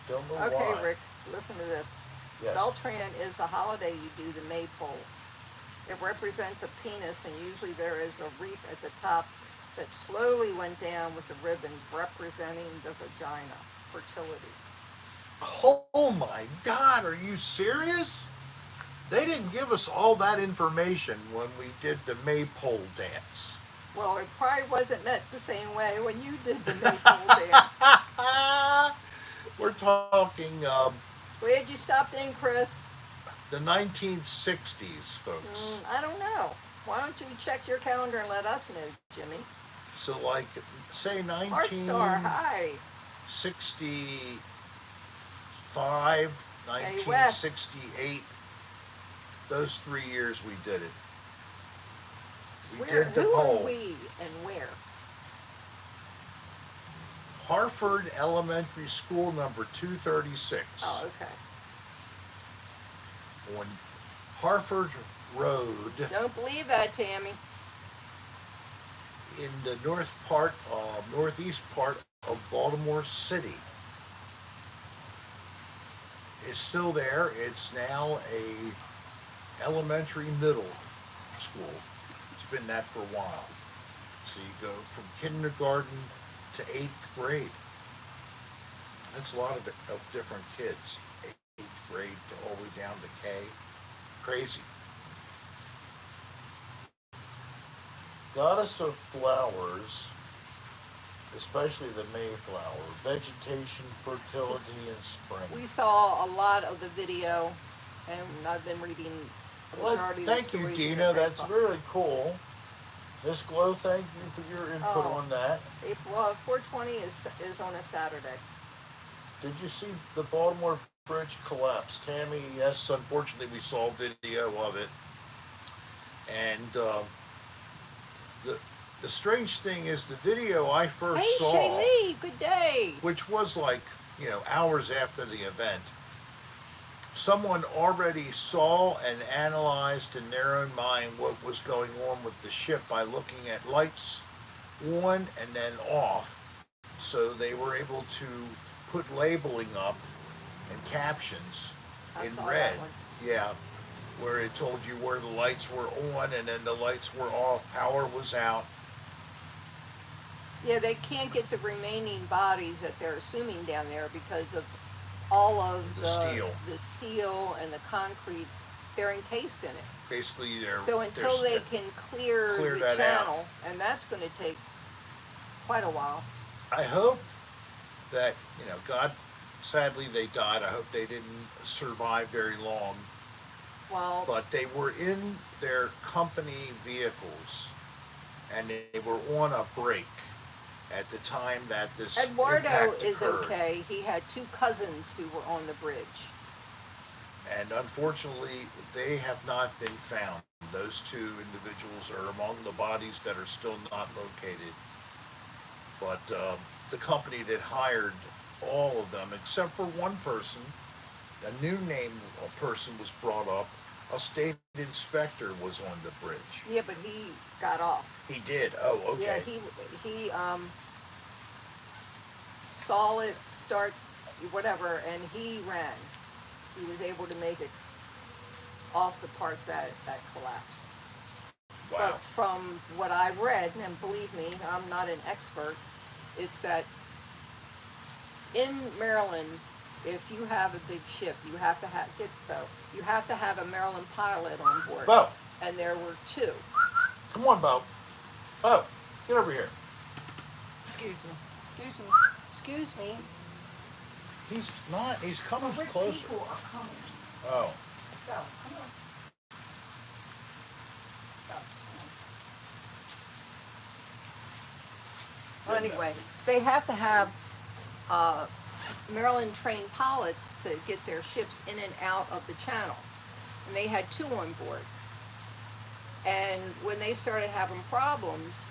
Speaker 1: Don't know why.
Speaker 2: Okay, Rick, listen to this.
Speaker 1: Yes.
Speaker 2: Beltran is the holiday you do the maypole. It represents a penis, and usually there is a wreath at the top that slowly went down with a ribbon representing the vagina, fertility.
Speaker 1: Oh my God, are you serious? They didn't give us all that information when we did the maypole dance.
Speaker 2: Well, it probably wasn't meant the same way when you did the maypole dance.
Speaker 1: We're talking
Speaker 2: Where'd you stop then, Chris?
Speaker 1: the 1960s, folks.
Speaker 2: I don't know. Why don't you check your calendar and let us know, Jimmy?
Speaker 1: So like, say
Speaker 2: Art Star, hi.
Speaker 1: 1965,
Speaker 2: Hey, Wes.
Speaker 1: 1968. Those 3 years we did it. We
Speaker 2: Where?
Speaker 1: did the
Speaker 2: Who
Speaker 1: poll.
Speaker 2: are we and where?
Speaker 1: Harford Elementary School number 236
Speaker 2: Oh, okay.
Speaker 1: on Harford Road
Speaker 2: Don't believe that, Tammy.
Speaker 1: in the northeast part of Baltimore City. It's still there. It's now a elementary middle school. It's been that for a while. So you go from kindergarten to 8th grade. That's a lot of different kids. 8th grade to all the way down to K. Crazy. Goddess of flowers, especially the Mayflower, vegetation, fertility, and spring.
Speaker 2: We saw a lot of the video, and I've been reading the
Speaker 1: Well,
Speaker 2: majority of the
Speaker 1: thank you,
Speaker 2: stories in
Speaker 1: Dina.
Speaker 2: the
Speaker 1: That's
Speaker 2: paper.
Speaker 1: really cool. Miss Glow, thank you for your input
Speaker 2: Oh.
Speaker 1: on that.
Speaker 2: Well, 420 is on a Saturday.
Speaker 1: Did you see the Baltimore Bridge collapse? Tammy, yes, unfortunately we saw video of it. And the strange thing is the video I first
Speaker 2: Hey,
Speaker 1: saw,
Speaker 2: Shaylee, good day.
Speaker 1: which was like, hours after the event, someone already saw and analyzed in their own mind what was going on with the ship by looking at lights on and then off. So they were able to put labeling up and captions
Speaker 2: I
Speaker 1: in
Speaker 2: saw
Speaker 1: red.
Speaker 2: that one.
Speaker 1: Yeah, where it told you where the lights were on and then the lights were off, power was out.
Speaker 2: Yeah, they can't get the remaining bodies that they're assuming down there because of all of the steel and the concrete. They're encased in it.
Speaker 1: Basically,
Speaker 2: So until they can clear the
Speaker 1: that out.
Speaker 2: channel, and that's going to take quite a while.
Speaker 1: I hope that, God, sadly they died. I hope they didn't survive very long.
Speaker 2: Well,
Speaker 1: But they were in their company vehicles and they were on a break at the time that this
Speaker 2: Eduardo
Speaker 1: impact
Speaker 2: is
Speaker 1: occurred.
Speaker 2: okay. He had two cousins who were on the bridge.
Speaker 1: And unfortunately, they have not been found. Those two individuals are among the bodies that are still not located. But the company that hired all of them, except for one person, a new name person was brought up. A state inspector was on the bridge.
Speaker 2: Yeah, but he got off.
Speaker 1: He did. Oh,
Speaker 2: Yeah,
Speaker 1: okay.
Speaker 2: he saw it start, whatever, and he ran. He was able to make it off the part that collapsed.
Speaker 1: Wow.
Speaker 2: But from what I've read, and believe me, I'm not an expert, it's that in Maryland, if you have a big ship, you have to have you have to have a Maryland pilot on board.
Speaker 1: Bo,
Speaker 2: And there were two.
Speaker 1: come on, Bo. Bo, get over here.
Speaker 2: Excuse me. Excuse me. Excuse me.
Speaker 1: He's not. He's coming
Speaker 2: Other
Speaker 1: closer.
Speaker 2: people are coming.
Speaker 1: Oh.
Speaker 2: Go. Come on. Go. Well, anyway, they have to have Maryland trained pilots to get their ships in and out of the channel. And they had two on board. And when they started having problems,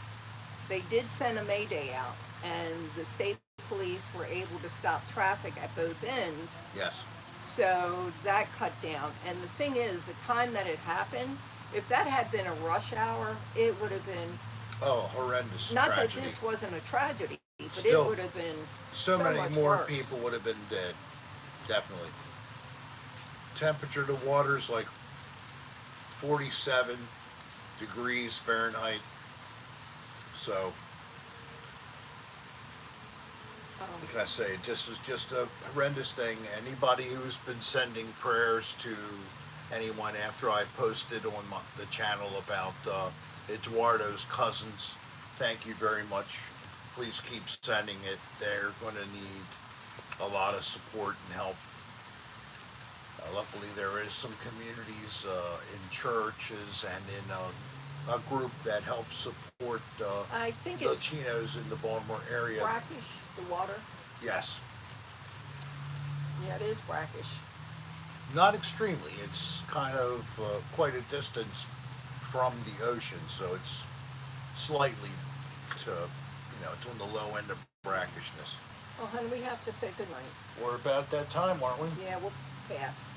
Speaker 2: they did send a mayday out, and the state police were able to stop traffic at both ends.
Speaker 1: Yes.
Speaker 2: So that cut down. And the thing is, the time that it happened, if that had been a rush hour, it would have been,
Speaker 1: Oh, horrendous
Speaker 2: not
Speaker 1: tragedy.
Speaker 2: that this wasn't a tragedy, but
Speaker 1: Still,
Speaker 2: it would have been
Speaker 1: so many
Speaker 2: much
Speaker 1: more
Speaker 2: worse.
Speaker 1: people would have been dead. Definitely. Temperature of the water's like 47 degrees Fahrenheit. So, what can I say? This is just a horrendous thing. Anybody who's been sending prayers to anyone after I posted on the channel about Eduardo's cousins, thank you very much. Please keep sending it. They're going to need a lot of support and help. Luckily, there is some communities in churches and in a group that helps support
Speaker 2: I think
Speaker 1: the
Speaker 2: it's
Speaker 1: Chinos in the Baltimore area.
Speaker 2: brackish, the water.
Speaker 1: Yes.
Speaker 2: Yeah, it is brackish.
Speaker 1: Not extremely. It's kind of quite a distance from the ocean, so it's slightly it's on the low end of brackishness.
Speaker 2: Oh, honey, we have to say goodnight.
Speaker 1: We're about that time, aren't we?
Speaker 2: Yeah, we'll pass.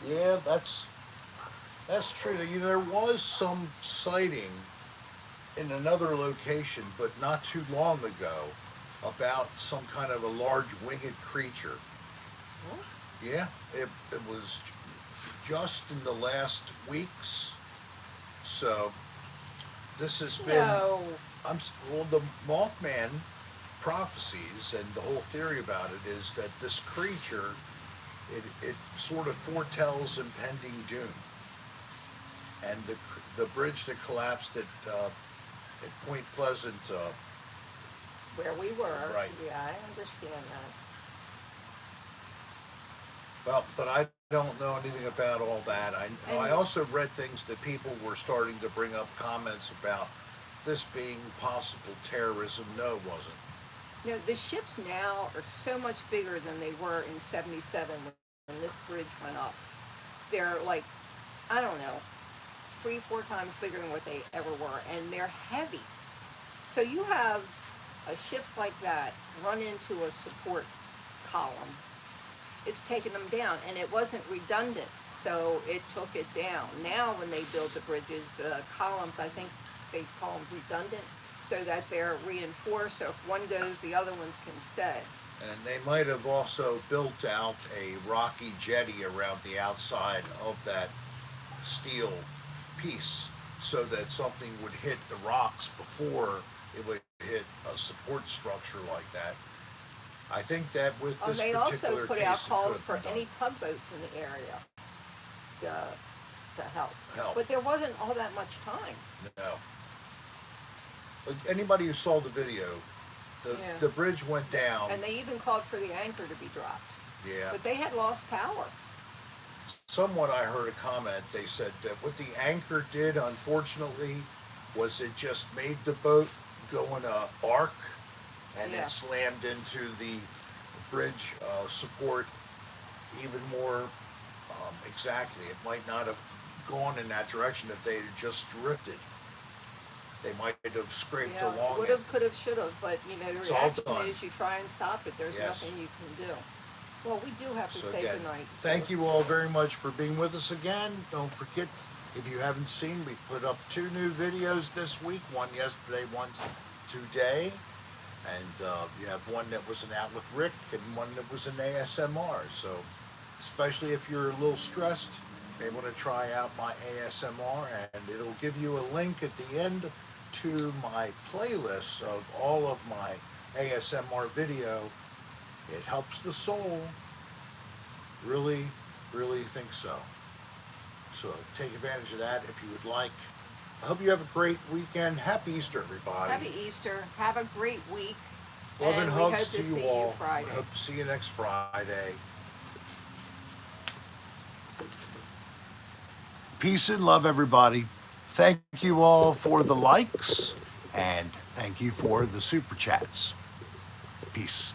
Speaker 1: Yeah, that's true. There was some sighting in another location, but not too long ago, about some kind of a large winged creature.
Speaker 2: What?
Speaker 1: Yeah, it was just in the last weeks. So this has been.
Speaker 2: No.
Speaker 1: Well, the Mothman prophecies and the whole theory about it is that this creature, it sort of foretells impending doom. And the bridge that collapsed at Point Pleasant.
Speaker 2: Where we were.
Speaker 1: Right.
Speaker 2: Yeah, I understand that.
Speaker 1: Well, but I don't know anything about all that. I also read things that people were starting to bring up comments about this being possible terrorism. No, it wasn't.
Speaker 2: You know, the ships now are so much bigger than they were in '77 when this bridge went up. They're like, I don't know, 3-4 times bigger than what they ever were, and they're heavy. So you have a ship like that run into a support column. It's taken them down, and it wasn't redundant, so it took it down. Now when they build the bridges, the columns, I think they call them redundant, so that they're reinforced, so if one goes, the other ones can stay.
Speaker 1: And they might have also built out a rocky jetty around the outside of that steel piece so that something would hit the rocks before it would hit a support structure like that. I think that with
Speaker 2: Oh,
Speaker 1: this
Speaker 2: they also
Speaker 1: particular
Speaker 2: put
Speaker 1: case,
Speaker 2: out
Speaker 1: it
Speaker 2: calls
Speaker 1: could
Speaker 2: for
Speaker 1: have been
Speaker 2: any
Speaker 1: done.
Speaker 2: tugboats in the area to help.
Speaker 1: Help.
Speaker 2: But there wasn't all that much time.
Speaker 1: No. But anybody who saw the video,
Speaker 2: Yeah.
Speaker 1: the bridge went down.
Speaker 2: And they even called for the anchor to be dropped.
Speaker 1: Yeah.
Speaker 2: But they had lost power.
Speaker 1: Someone I heard a comment, they said that what the anchor did, unfortunately, was it just made the boat go in a arc and
Speaker 2: Yeah.
Speaker 1: it slammed into the bridge support even more exactly. It might not have gone in that direction if they had just drifted. They might have scraped
Speaker 2: Yeah,
Speaker 1: along
Speaker 2: would
Speaker 1: it.
Speaker 2: have, could have, should have, but you know, the
Speaker 1: It's all
Speaker 2: reaction
Speaker 1: done.
Speaker 2: is you try and stop it. There's
Speaker 1: Yes.
Speaker 2: nothing you can do. Well, we do have to
Speaker 1: So
Speaker 2: say
Speaker 1: again,
Speaker 2: goodnight.
Speaker 1: thank you all very much for being with us again. Don't forget, if you haven't seen, we put up 2 new videos this week. One yesterday, one today. And you have one that was an Out with Rick and one that was an ASMR. So especially if you're a little stressed, you may want to try out my ASMR, and it'll give you a link at the end to my playlist of all of my ASMR video. It helps the soul. Really, really think so. So take advantage of that if you would like. I hope you have a great weekend. Happy Easter, everybody.
Speaker 2: Happy Easter. Have a great week.
Speaker 1: Love and
Speaker 2: we
Speaker 1: hugs
Speaker 2: hope
Speaker 1: to
Speaker 2: to see
Speaker 1: you all.
Speaker 2: you Friday.
Speaker 1: Hope to see you next Friday. Peace and love, everybody. Thank you all for the likes, and thank you for the super chats. Peace.